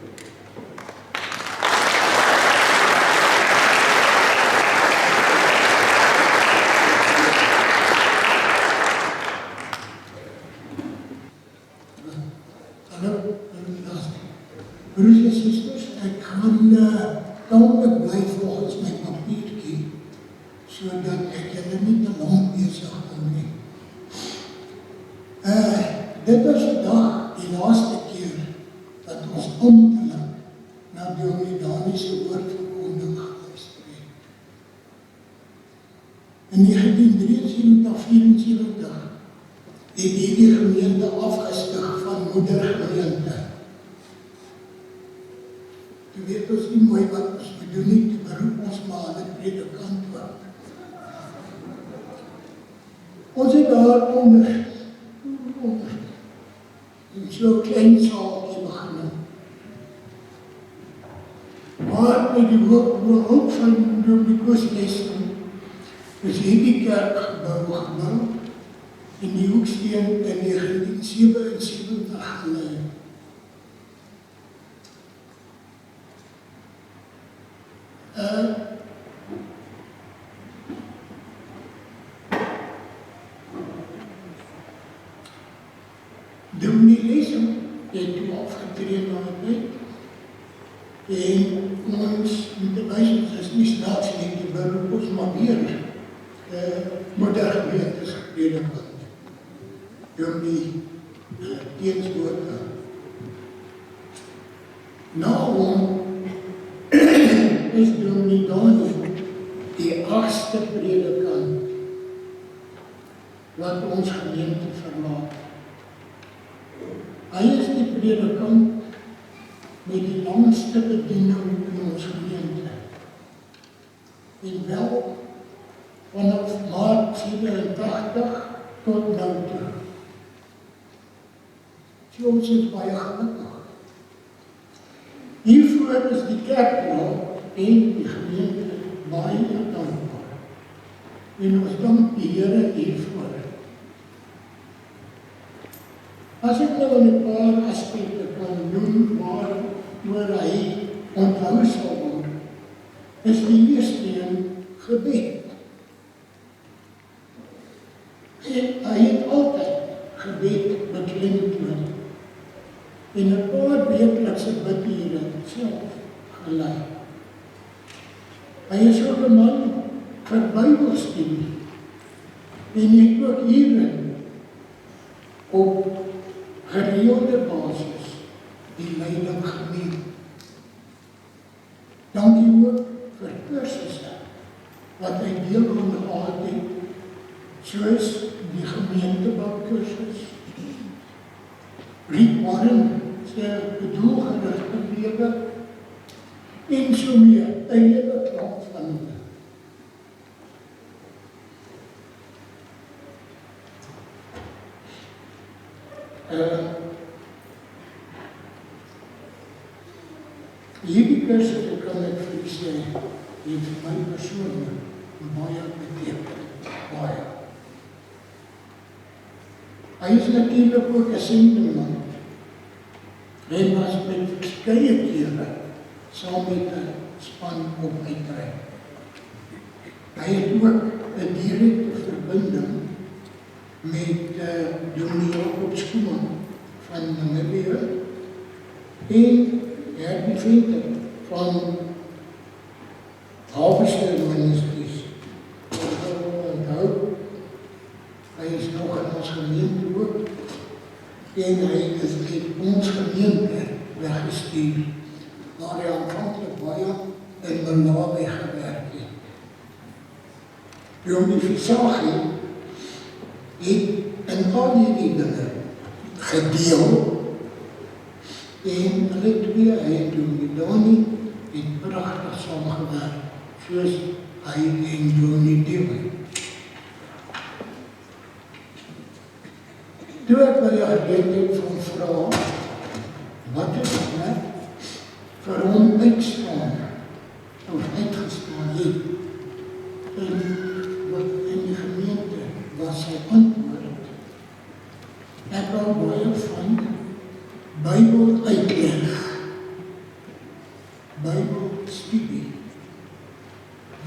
Broers en susters, ek gaan tamelik bly volgens my papiertjie, sodat ek julle nie te lank besig hou nie. Dit was vandag die laaste keer dat ons amptelik na Dominee Dani se woordverkondiging geluister het. In 1973 het die gemeente afgestig van moedergemeente. Jy weet ons nie mooi wat ons bedoel nie, te beroep ons maar aan 'n predikant word. Ons het daar onder in so klein saaltjie begin. Maar met die hulp van Dominee Koos-Leslie is hierdie kerk gebou en die hoeksteen in 1977 gelei. Dominee Leslie het toe afgetree na die tyd en ons met die wijs is nie snaaks nie, die beroep ons maar weer moedergemeente gepredikant. Dominee Teenswoorde. Na hom is Dominee Dani die 8ste predikant wat ons gemeente verlaat. Hy is die predikant met die langste bediening in ons gemeente. En wel vanaf Maart 87 tot nou toe. So ons is baie gelukkig. Hiervoor is die kerkraad en die gemeente baie dankbaar. En ons dank die Here hiervoor. As ek nou in 'n paar aspekte kan noem waar hy onthou sal word, is die eerste een gebed. En hy het altyd gebed beklemtoon. En 'n paar weeklikse bidure self gelei. Hy is ook 'n man vir Bybelstudie. En hy het ook hierin op gereelde basis die leiding geneem. Dankie ook vir kursusse wat hy deel aan gehad het, soos die gemeenteboukursus, Rick Warren se bedoelgerigte lewe en so meer, een hele klop van hulle. Hierdie kursus, kan ek vir u sê, het vir my persoonlik baie beteken. Baie. Hy is natuurlijk ook 'n sendingman. Hy was met verskeie kere saam met 'n span op uitreik. Hy het ook 'n direkte verbinding met Dominee Jacob Schoeman van Namibië en die vrienden van Harvester Ministries. Hy is nog in ons gemeente ook en hy is met ons gemeente weggestuur waar hy aanvanklik baie in Malawi gewerk het. Dominee Visagie het in al die dinge gedeel en hulle twee, hy en Dominee Dani, het pragtig saamgewerk, soos hy en Dominee Dewey. Toe ek by die agent het van gevra wat het vir hom uitstaan of uitgestaan het. En wat in die gemeente was sy antwoord. Ek wou baie van Bybel uitleg, Bybelstudie,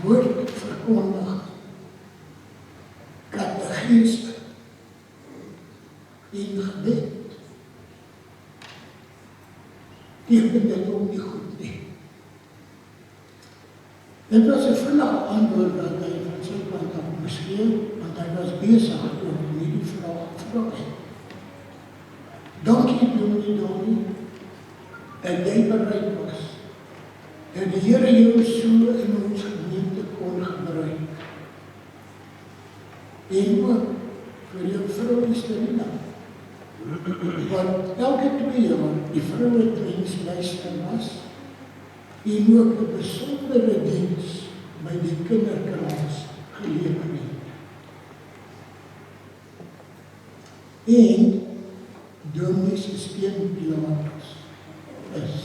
woord verkondig, kategese en gebed. Teken dit ook nie goed nie. Dit was 'n vinnige antwoord wat hy van sy kant af moes gee, want hy was besig om hierdie vraag te vra. Dankie Dominee, dat jy bereid was, dat die Here jou so in ons gemeente kon gebruik. En ook vir jou vrou Esterina, wat elke 2 jaar die vrouediensluister was, en ook 'n besondere diens by die kinderkraals gelewer het. En Dominee se steunpilaar is.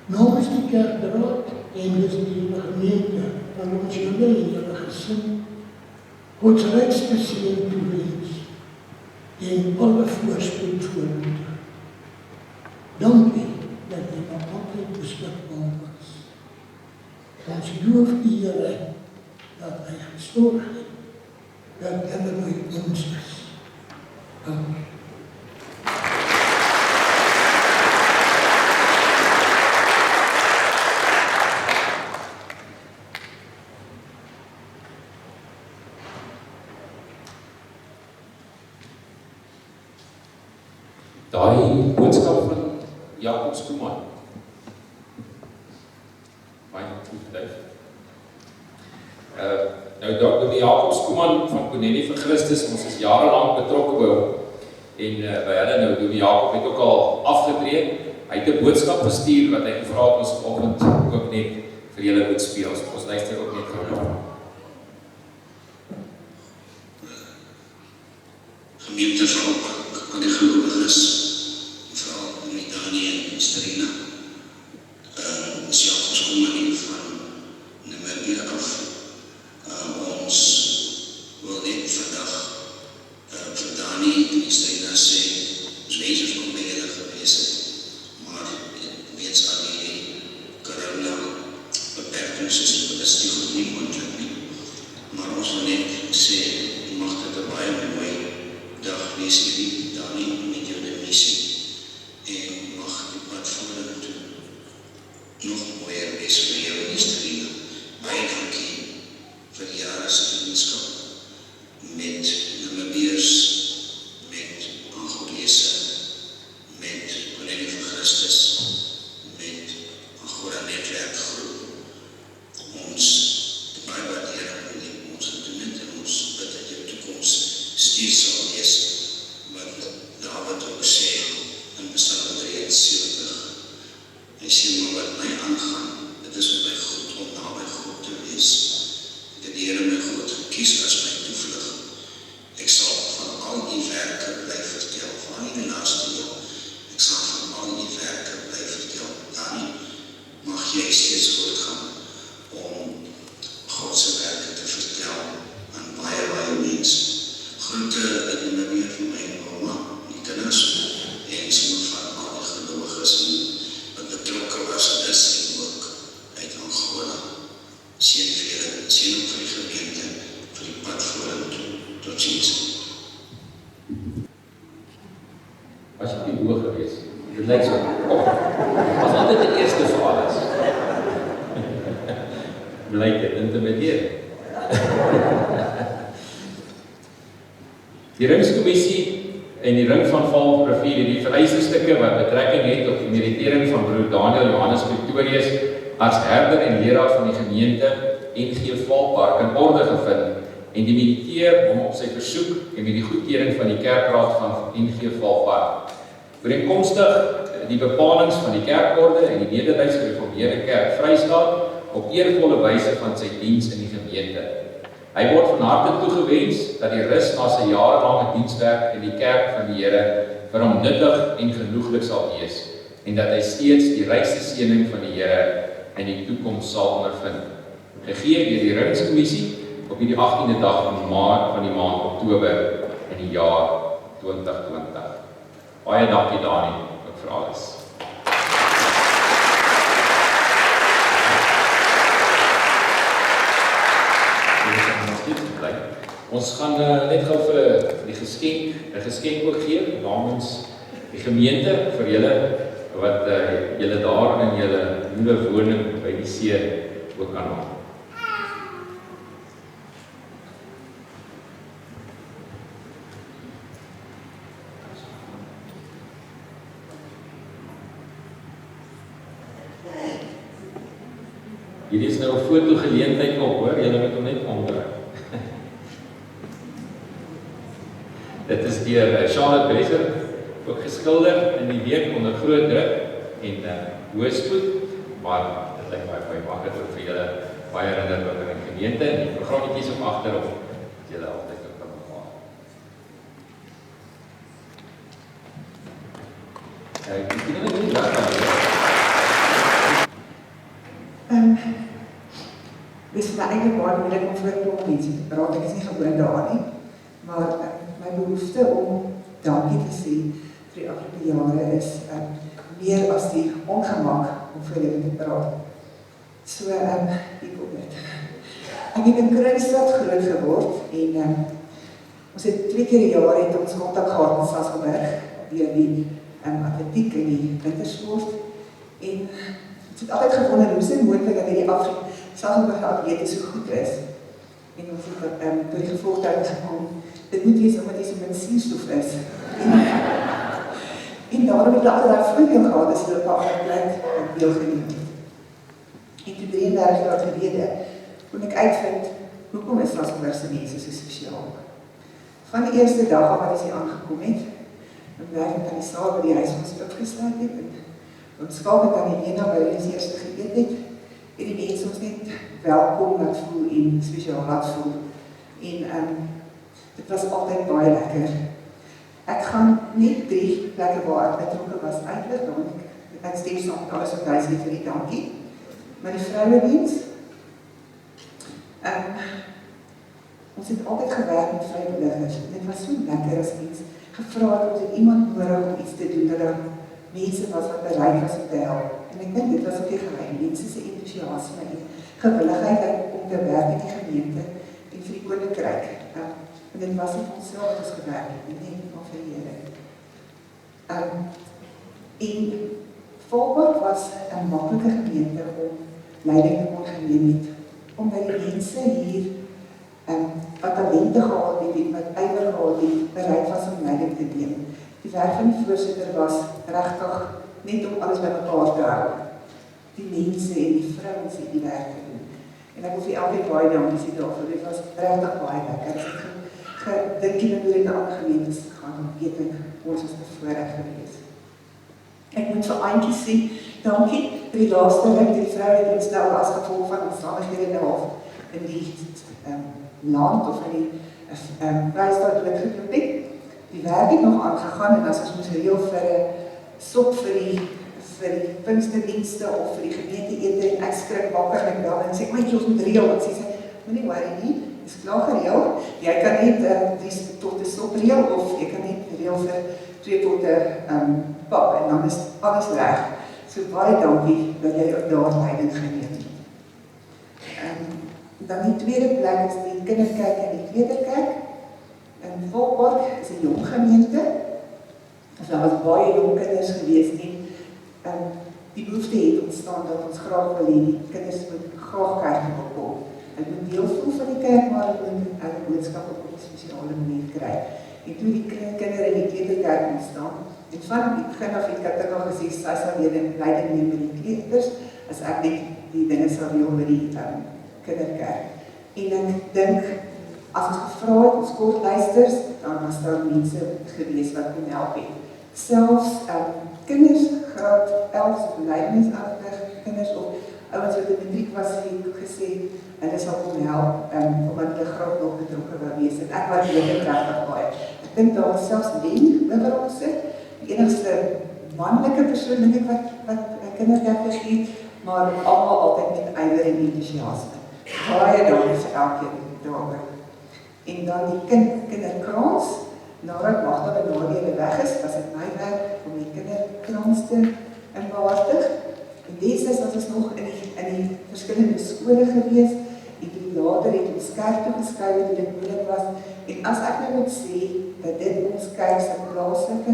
Namens die kerkraad en dus die gemeente van ons julle en julle gesin, Gods rykste seën toewens en alle voorspoed vorentoe. Dankie dat jy nog altyd beskikbaar was. Ons loof die Here dat hy gesorg het, dat hulle by ons is. Amen. Daai boodskap van Jakob Skuman. Baie goed duif. Nou Dr. Jakob Skuman van Konenie vir Christus, ons is jarelang betrokke by hom. En by hulle nou, Dr. Jakob het ook al afgetree. Hy het 'n boodskap gestuur wat hy gevra het ons vanoggend ook net vir julle moet speel. Ons luister ook net gou. Gemeente van die gelowiges, veral met Daniel en Esterina, is Jakob Skuman van Namibië af. Ons wil net vandag vir Daniel en Esterina sê, ons wens kon by julle gewees het, maar weens aan die corona beperkings is die goed nie moontlik nie. Maar ons wil net sê, mag dit 'n baie mooi dag wees hierdie, Daniel, met jou missie. En mag die pad vorentoe nog mooier wees vir jou en Esterina. Baie dankie vir die jare se vriendskap met Namibiërs, met Angolese, met Konenie vir Christus, met Agora Netwerkgroep. Ons baie waardeer ons gedoen het en ons bid dat jou toekoms stuur sal wees, wat Dawid ook sê in Psalm 73. Hy sê, maar wat my aangaan, dit is om by God, om naby God te wees. Dat die Here my God gekies as my toevlug. Ek sal van al die werke bly vertel, van die laaste jaar. Ek sal van al die werke bly vertel. Daniel, mag jy steeds voortgaan om God se werke te vertel aan baie mense. Groete in die weer van my mamma, die kinders, en sommer van al die gelowiges wat betrokke was en is en ook uit Angola. Seën vir julle, seën ook vir die gemeente, vir die pad vorentoe. Tot ziens. Was jy nie hoog gewees? Dit lyk so. Was altyd die eerste vir alles. Blyk dit intimideer. Die ringskommissie en die ring van Valrivier het die vereiste stukke wat betrekking het op die meritering van broer Daniel Johannes Pretorius as herder en leraar van die gemeente NG Valpark in orde gevind en dimitteer hom op sy versoek en met die goedkeuring van die kerkraad van NG Valpark. Ooreenkomstig die bepalings van die kerkorde en die Nederduitse Gereformeerde Kerk Vrystaat op eervolle wyse van sy diens in die gemeente. Hy word van harte toegewens dat die rus na sy jarelange dienswerk in die kerk van die Here vir hom nuttig en genoeglik sal wees en dat hy steeds die rykste seëning van die Here in die toekoms sal ondervind. Gegee deur die Reddingskommissie op die 18de dag van die maand Oktober in die jaar 2020. Baie dankie Dani ook vir alles. Ons gaan net gou vir die geskenk ook gee namens die gemeente vir julle wat julle daar in julle nuwe woning by die see ook kan maak. Hierdie is nou 'n fotogeleentheid op, hoor, julle moet hom net omdraai. Dit is deur Charlotte Besser, ook geskilder in die week onder groot druk en hoë spoed, maar dit lyk baie maklik vir julle baie herinner wat in die gemeente en die programmetjies op agterop wat julle altyd ook kan bewaar. Ek dink dit is lekker. Dit is eigenlijk baie moeilik om voor 'n klomp mense te praat, ek is nie gewoon daar nie, maar my behoefte om dankie te sê vir die afgelope jare is meer as die ongemak om voor julle te praat. So, hier kom dit. Ek het in Kroonstad groot geword en ons het 2 keer 'n jaar het ons kontak gehad in Sasolburg deur die atletiek en die wintersport en ons het altyd gewonder hoe is dit moontlik dat hierdie Sasolburg atlete so goed is. En ons het door die gevolgtrekking gekom, dit moet wees omdat jy so min suurstof is. En daarom het ek altyd daai voordeel gehad as jy op 'n ander plek deelgeneem het. En toe 33 jaar gelede kon ek uitvind hoekom is Sasolburg se mense so spesiaal. Van die eerste dag af wat hy aangekom het, en werk ek aan die saal by die huis ons opgesluit het en ons skakel aan die ene waar ons eerste geëet het. En die mense ons net welkom laat voel en spesiaal laat voel. En dit was altyd baie lekker. Ek gaan net 3 plekke waar ek betrokke was uitlig, want ek stem saam met alles wat hy sê vir die dankie. Maar die vrouediens, ons het altyd gewerk met vrywilligers. Dit was so lekker as mens gevra het, ons het iemand nodig om iets te doen, dat daar mense was wat bereid was om te help. En ek dink dit was ook die geheim, mense se enthousiasme en gewilligheid om te werk in die gemeente en vir die koninkryk. En dit was nie ons self as gewerk het, nie maar vir die Here. En Vaalburg was 'n maklike gemeente om leiding te kon geneem het, omdat die mense hier wat talente gehad het, wat ywer gehad het, bereid was om leiding te neem. Die werk van die voorsitter was regtig net om alles bymekaar te hou. Die mense en die vrouens het die werk te doen. En ek wil vir elke baie dankie sê daarvoor, dit was regtig baie lekker. As ek gedink het hoe dit na ander gemeentes gaan, dan weet ek, ons is bevoorreg gewees. Ek moet vir Aantjie sê, dankie vir die laaste ruk, die vrou het ons nou as gevolg van omstandighede nou af in die land of in die Vrystaat geklop het. Die werk het nog aangegaan en as ons moes reël vir 'n sop vir die Pinksterdienste of vir die gemeente ete en ek skrik wakker en bel en sê, "Maatjie, ons moet reël." En sy sê, "Moenie worry nie, dis klaar gereël. Jy kan net 3 potte sop reël of jy kan net reël vir 2 potte pap en dan is alles reg." So baie dankie dat jy ook daar leiding geneem het. Dan die tweede plek is die kinderkerk en die kleuterkerk. In Vaalburg is 'n jong gemeente. Daar was baie jong kinders gewees en die behoefte het ontstaan dat ons graag wil hê die kinders moet graag kerk toe kom. Hulle moet deel voel van die kerk, maar hulle moet hulle boodskap op 'n spesiale manier kry. En toe die kinders in die kleuterkerk ontstaan, en van die begin af het ek al gesê, sy sal leiding neem met die kleuters, as ek net die dinge sal reël met die kinderkerk. En ek dink, as ons gevra het, ons kortluisters, dan was daar mense gewees wat kon help het. Selfs kinders, graad 11 of belydenisagtig kinders of ouens wat in matriek was, het ook gesê, hulle sal kom help, omdat hulle graag nog betrokke wil wees. En ek waardeer dit regtig baie. Ek dink daar was selfs Len oor ons sit, die enigste manlike persoon dink ek wat kinderkerk gegee, maar almal altyd met ywer en entoesiasme. Baie dankie vir elkeen daaroor. En dan die kinderkrans, nadat Magda en Nadia weg is, was dit my werk om die kinderkrans te behartig. En deesdae was ons nog in die verskillende skole gewees, en later het ons kerk toegeskryf toe dit moeilik was. En as ek nou moet sê dat dit ons kerk se plaaslike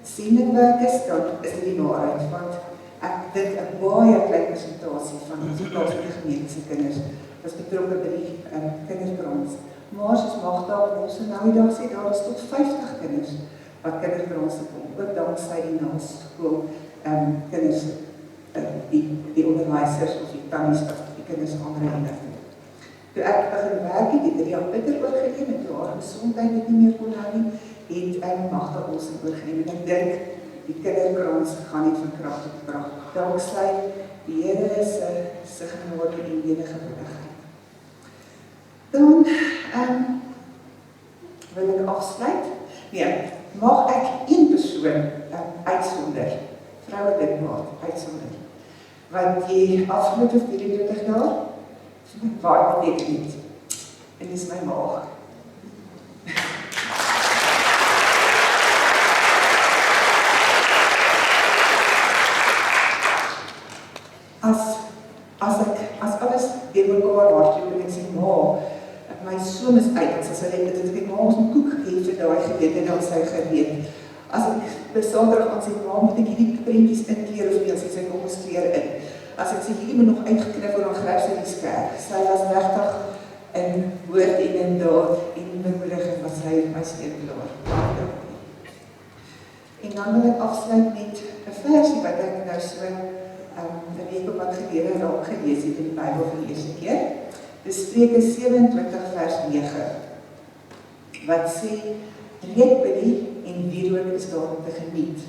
sendingwerk is, dan is dit die waarheid, want ek dink 'n baie klein persentasie van ons plaaslike gemeente kinders was betrokke by die kinderkrans. Maar soos Magda ons nou die dag sê, daar is tot 50 kinders wat kinderkrans kom, ook danksy die naskool kinders, die onderwysers of die tannies wat die kinders aanreinig. Toe ek begin werk het Jan Pieter oorgeneem en toe haar gesondheid het nie meer kon hou nie, het Magda ons oorgeneem. En ek dink die kinderkrans gaan nie van krag tot krag. Danksy die Here se genade en enige gewilligheid. Dan wil ek afsluit. Nee, mag ek een persoon uitsonder, vrouwelik maak, uitsonder, want die afgelope 24 jaar, baie beteken niet. En dis my maag. As alles deur mekaar hardloop en ek sê, my soon is uit, as hy het ek ons 'n koek gegee vir daai geweet en dan sy geweet. As ek besonderig aan sy moet ek hierdie prentjies inkeer of nie, as hy sy komposkleer in. As ek sê hierdie moet nog uitgeknip word, dan gryp sy die skerp. Sy was regtig in woord en in daad en bemoediging wat sy my steunpilaar. En dan wil ek afsluit met 'n versie wat ek nou so 'n week of wat gelede raak gelees het in die Bybel vir die eerste keer. Dis Spreuke 27 vers 9. Wat sê, reukbelie en wierook is daar om te geniet.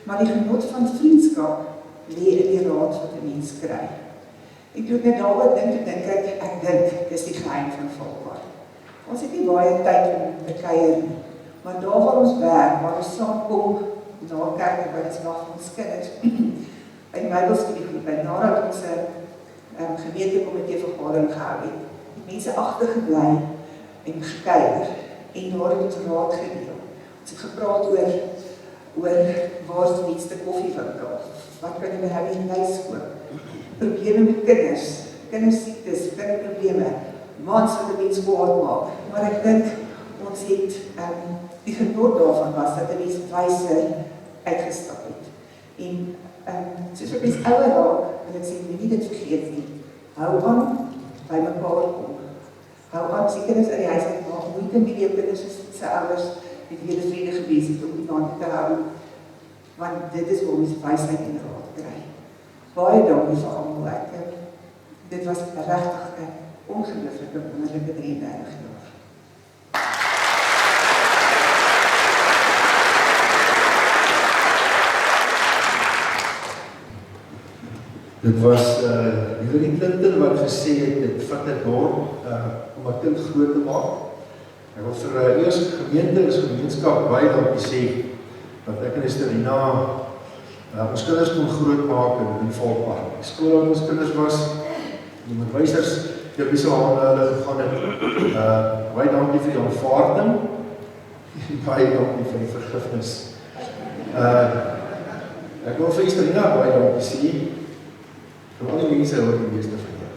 Maar die genot van vriendskap lê in die raad wat 'n mens kry. En toe ek net daaroor dink ek dis die geheim van volkbaar. Ons het nie baie tyd om te kuier nie, maar daar waar ons werk, waar ons saamkom, na kerk by die slag van ons kinders, by die Bybelstudiegroep, en nadat ons 'n gemeentekomitee vergadering gehou het, die mense agtergebly en gekuier, en daar het ons raad gedeel. Ons het gepraat oor waar is die nuutste koffiewinkel, wat kan jy by die huis koop, probleme met kindersiektes, kinderprobleme, mans wat 'n mens kwaad maak. Maar ek dink ons het die genot daarvan was dat 'n mens wyser uitgestap het. En soos op ons ouer raak, wil ek sê, nie dit vergeet nie. Hou aan by mekaar kom. Hou aan, as die kinders in die huis het, maak moeite met die kinders se ouers met wie hulle vrede gewees het om die band te hou, want dit is waar ons wysheid en raad kry. Baie dankie vir almal. Dit was regtig 'n ongelooflike wonderlike 33 jaar. Dit was Hillary Clinton wat gesê het, dit vat 'n dorp om 'n kind groot te maak. Ek wil vir eers gemeente, as gemeenskap baie dankie sê, dat ek en Esterina ons kinders kon groot maak in die Volkpark. Die skool waar ons kinders was, die onderwysers, die wie se hande hulle gegaan het. Baie dankie vir die aanvaarding, baie dankie vir die vergifnis. Ek wil vir Esterina baie dankie sê, vir al die mense wat die meeste van jou.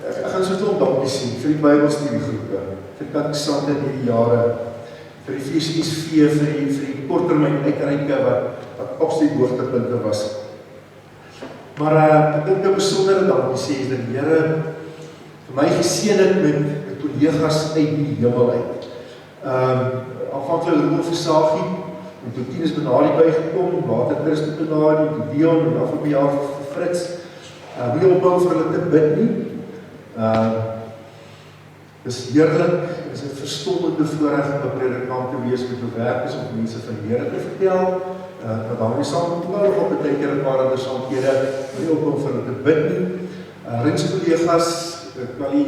Ek gaan so 'n klomp dankie sê vir die Bybelstudiegroepe, vir die katekisante in hierdie jare, vir die VCSV, vir die korttermyn uitreike wat absoluut hoogtepunte was. Maar ek dink 'n besondere dankie sê is dat die Here vir my geseën het met kollegas uit die hemel uit. Aanvanklik Rudolf Versagie, en toe Tinus Benali bygekom, later Christen Benali, toe Dion, en afgelope jaar vir Frits. Wie opbou vir hulle te bid nie. Dis heerlik, is 'n verstommende voorreg om 'n predikant te wees met 'n werk is om mense van die Here te vertel. Dat daarmee saam nou nog op 'n tydjie 'n paar interessanthede, maar nie ook om vir hulle te bid nie. Ringskollegas, Kali,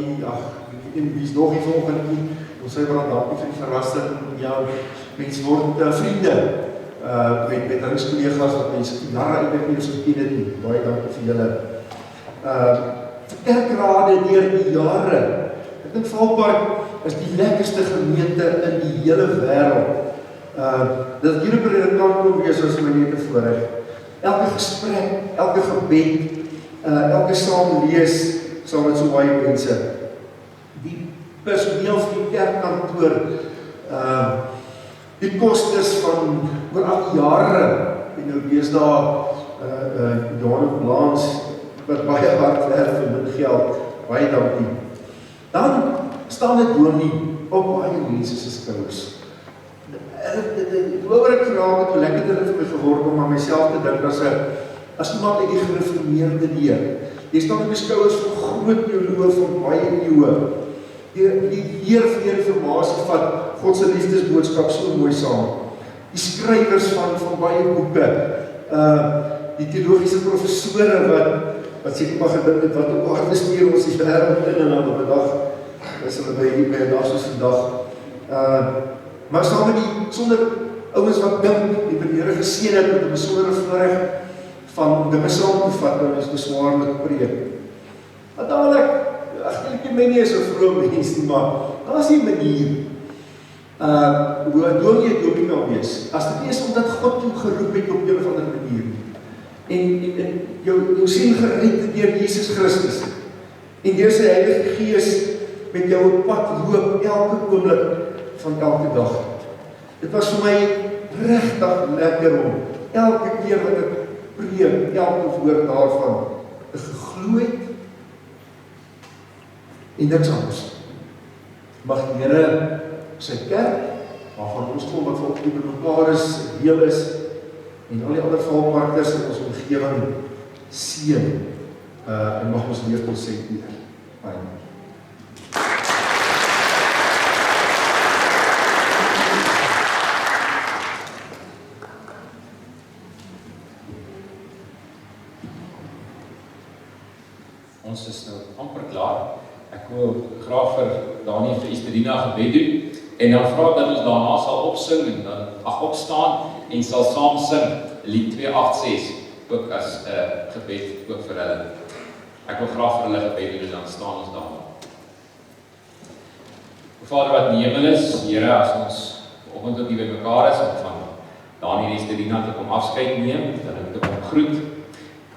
wie is nog hier vanoggend nie, ons sê maar dankie vir die verrassing, ja, mense word vriende met ringskollegas wat mense jare eintlik nie so ken het nie. Baie dankie vir julle. Kerkrade deur die jare. Ek dink Valpark is die lekkerste gemeente in die hele wêreld. Dat hier 'n predikant kon wees as my net 'n voorreg. Elke gesprek, elke gebed, elke saam lees saam met so baie mense. Die personeel van die kerkkantoor, die kostes van oor 8 jare, en nou deesdae Johan Blaans wat baie hard werk vir min geld, baie dankie. Dan staan 'n dominee op baie mense se skouers. Waaroor ek geraak het, hoe lekker dit vir my geword om aan myself te dink as iemand uit die gereformeerde leer. Jy staan op die skouers van groot teoloë van baie eeue. Die leer van die reformatie vat God se liefdesboodskap so mooi saam. Die skrywers van baie boeke, die teologiese professore wat seker maar gedink het wat op aarde stuur ons die wêreld in en dan op 'n dag is hulle by 'n dag soos vandag. Maar saam met die sonder ouens wat dink die Here geseën het met 'n besondere voorreg van dinge saam te vat en ons beswaarlik preek. Uiteindelik, ek my nie is 'n vrome mens nie, maar daar's 'n manier hoe 'n dominee kan wees. As dit is omdat God toe geroep het op 'n of ander manier. En jou siel gered deur Jesus Christus. En deur sy Heilige Gees met jou op pad loop elke oomblik van elke dag. Dit was vir my regtig lekker om elke keer wat ek preek, elke woord daarvan te geglo het en niks anders. Mag die Here sy kerk, waarvan ons kom wat vir die mekaar is, deel is, en al die ander valparkers in ons omgewing seën, en mag ons leer tot sy eer. Amen. Ons is nou amper klaar. Ek wil graag vir Dani vir Esterina gebed doen en dan vra dat ons daarna sal opsing en dan opstaan en sal saam sing lied 286 ook as 'n gebed ook vir hulle. Ek wil graag vir hulle gebed doen en dan staan ons daar. Vader wat in die hemel is, Here, as ons vanoggend ook hier by mekaar is om van Dani en Esterina te kom afskeid neem, dan te kom groet,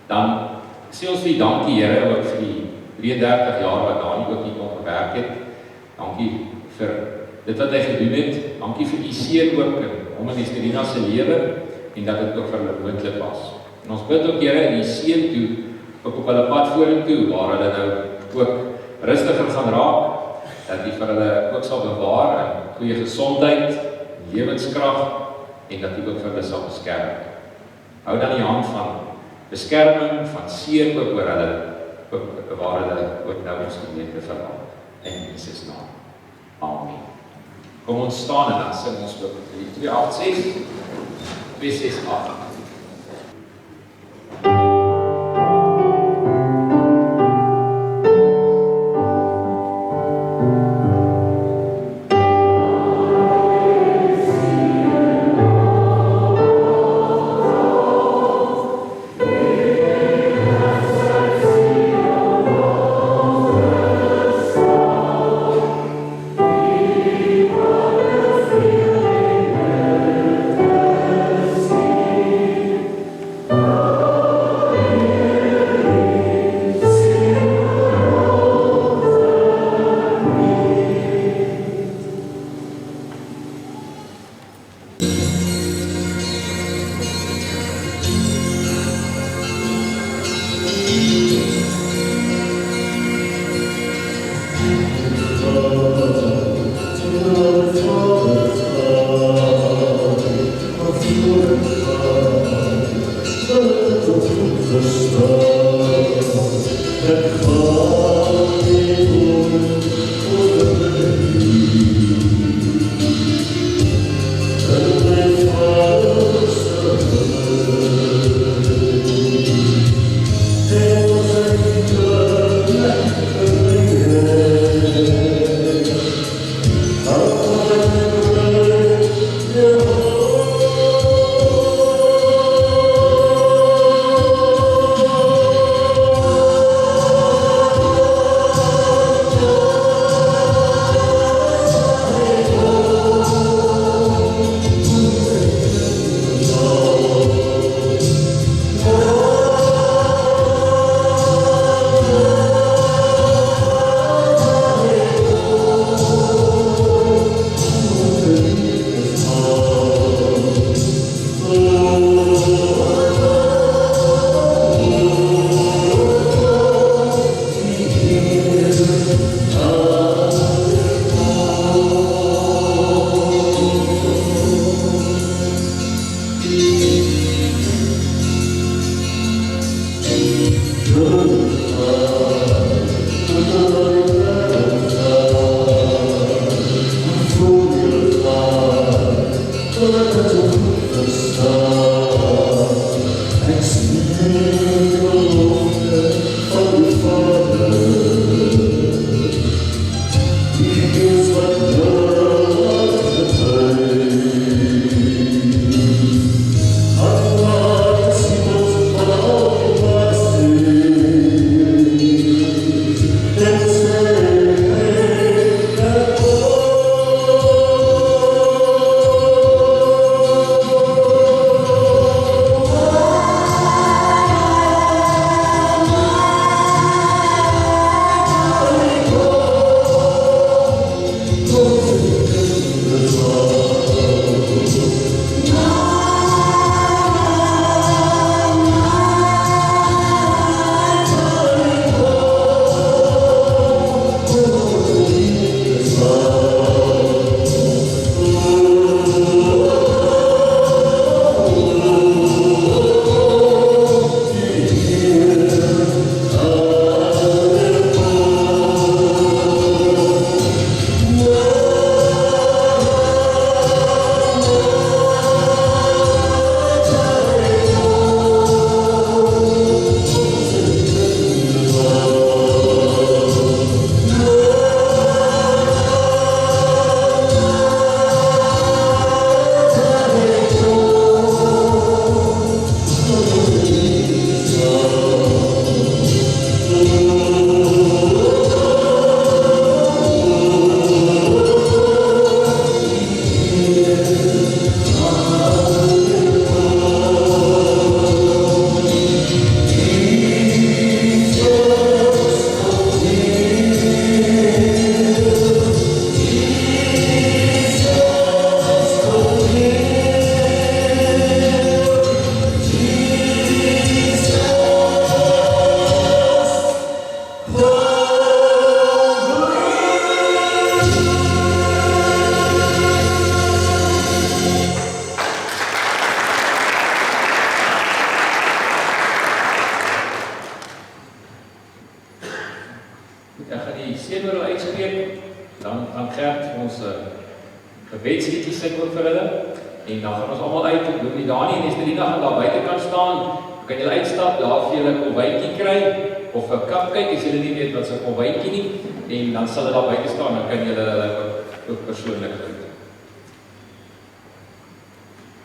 dan sê ons vir dankie Here ook vir die 33 jaar wat Dani ook hier kon gewerk het. Dankie vir dit wat hy gedoen het. Dankie vir u seën ook in hom en Esterina se lewe en dat dit ook vir hulle moontlik was. En ons bid ook Here in die seën toe ook op hulle pad vorentoe waar hulle nou ook rustiger gaan raak, dat U vir hulle ook sal bewaar in goeie gesondheid, lewenskrag en dat U ook vir hulle sal beskerm. Hou dan die hand van beskerming, van seën ook oor hulle, ook waar hulle ook nou ons gemeente verlaat. In Jesus naam. Amen. Kom ons staan en dan sing ons ook die 286, 268. Amen. dan Gert vir ons gebedsliedjie sing ook vir hulle, en dan gaan ons almal uit, Dominee Dani en Esterina gaan daar buitekant staan, kan julle uitstap, daar vir julle 'n kolwyntjie kry, of 'n cupcake as julle nie weet wat 'n kolwyntjie nie, en dan sal hulle daar buite staan, dan kan julle hulle ook persoonlik groet.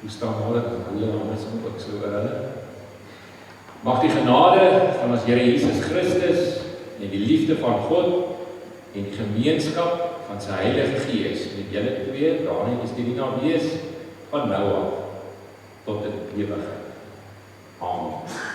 Hoe staan hulle, hulle anders ook so oor hulle. Mag die genade van ons Here Jesus Christus en die liefde van God en die gemeenskap van sy Heilige Gees met julle twee, Dani en Esterina, wees van nou af tot in ewigheid. Amen.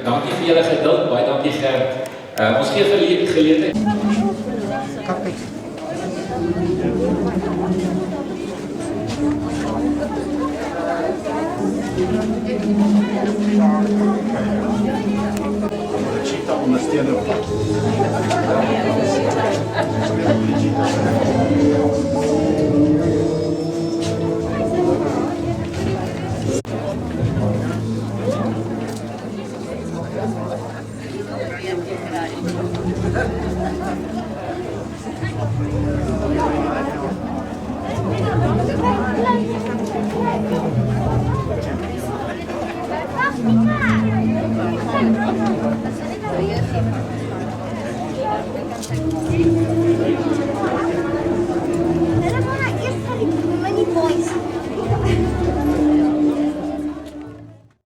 Dankie vir julle geduld, baie dankie Gert. Ons gee geleentheid. Cheetah ondersteuner. Thank you.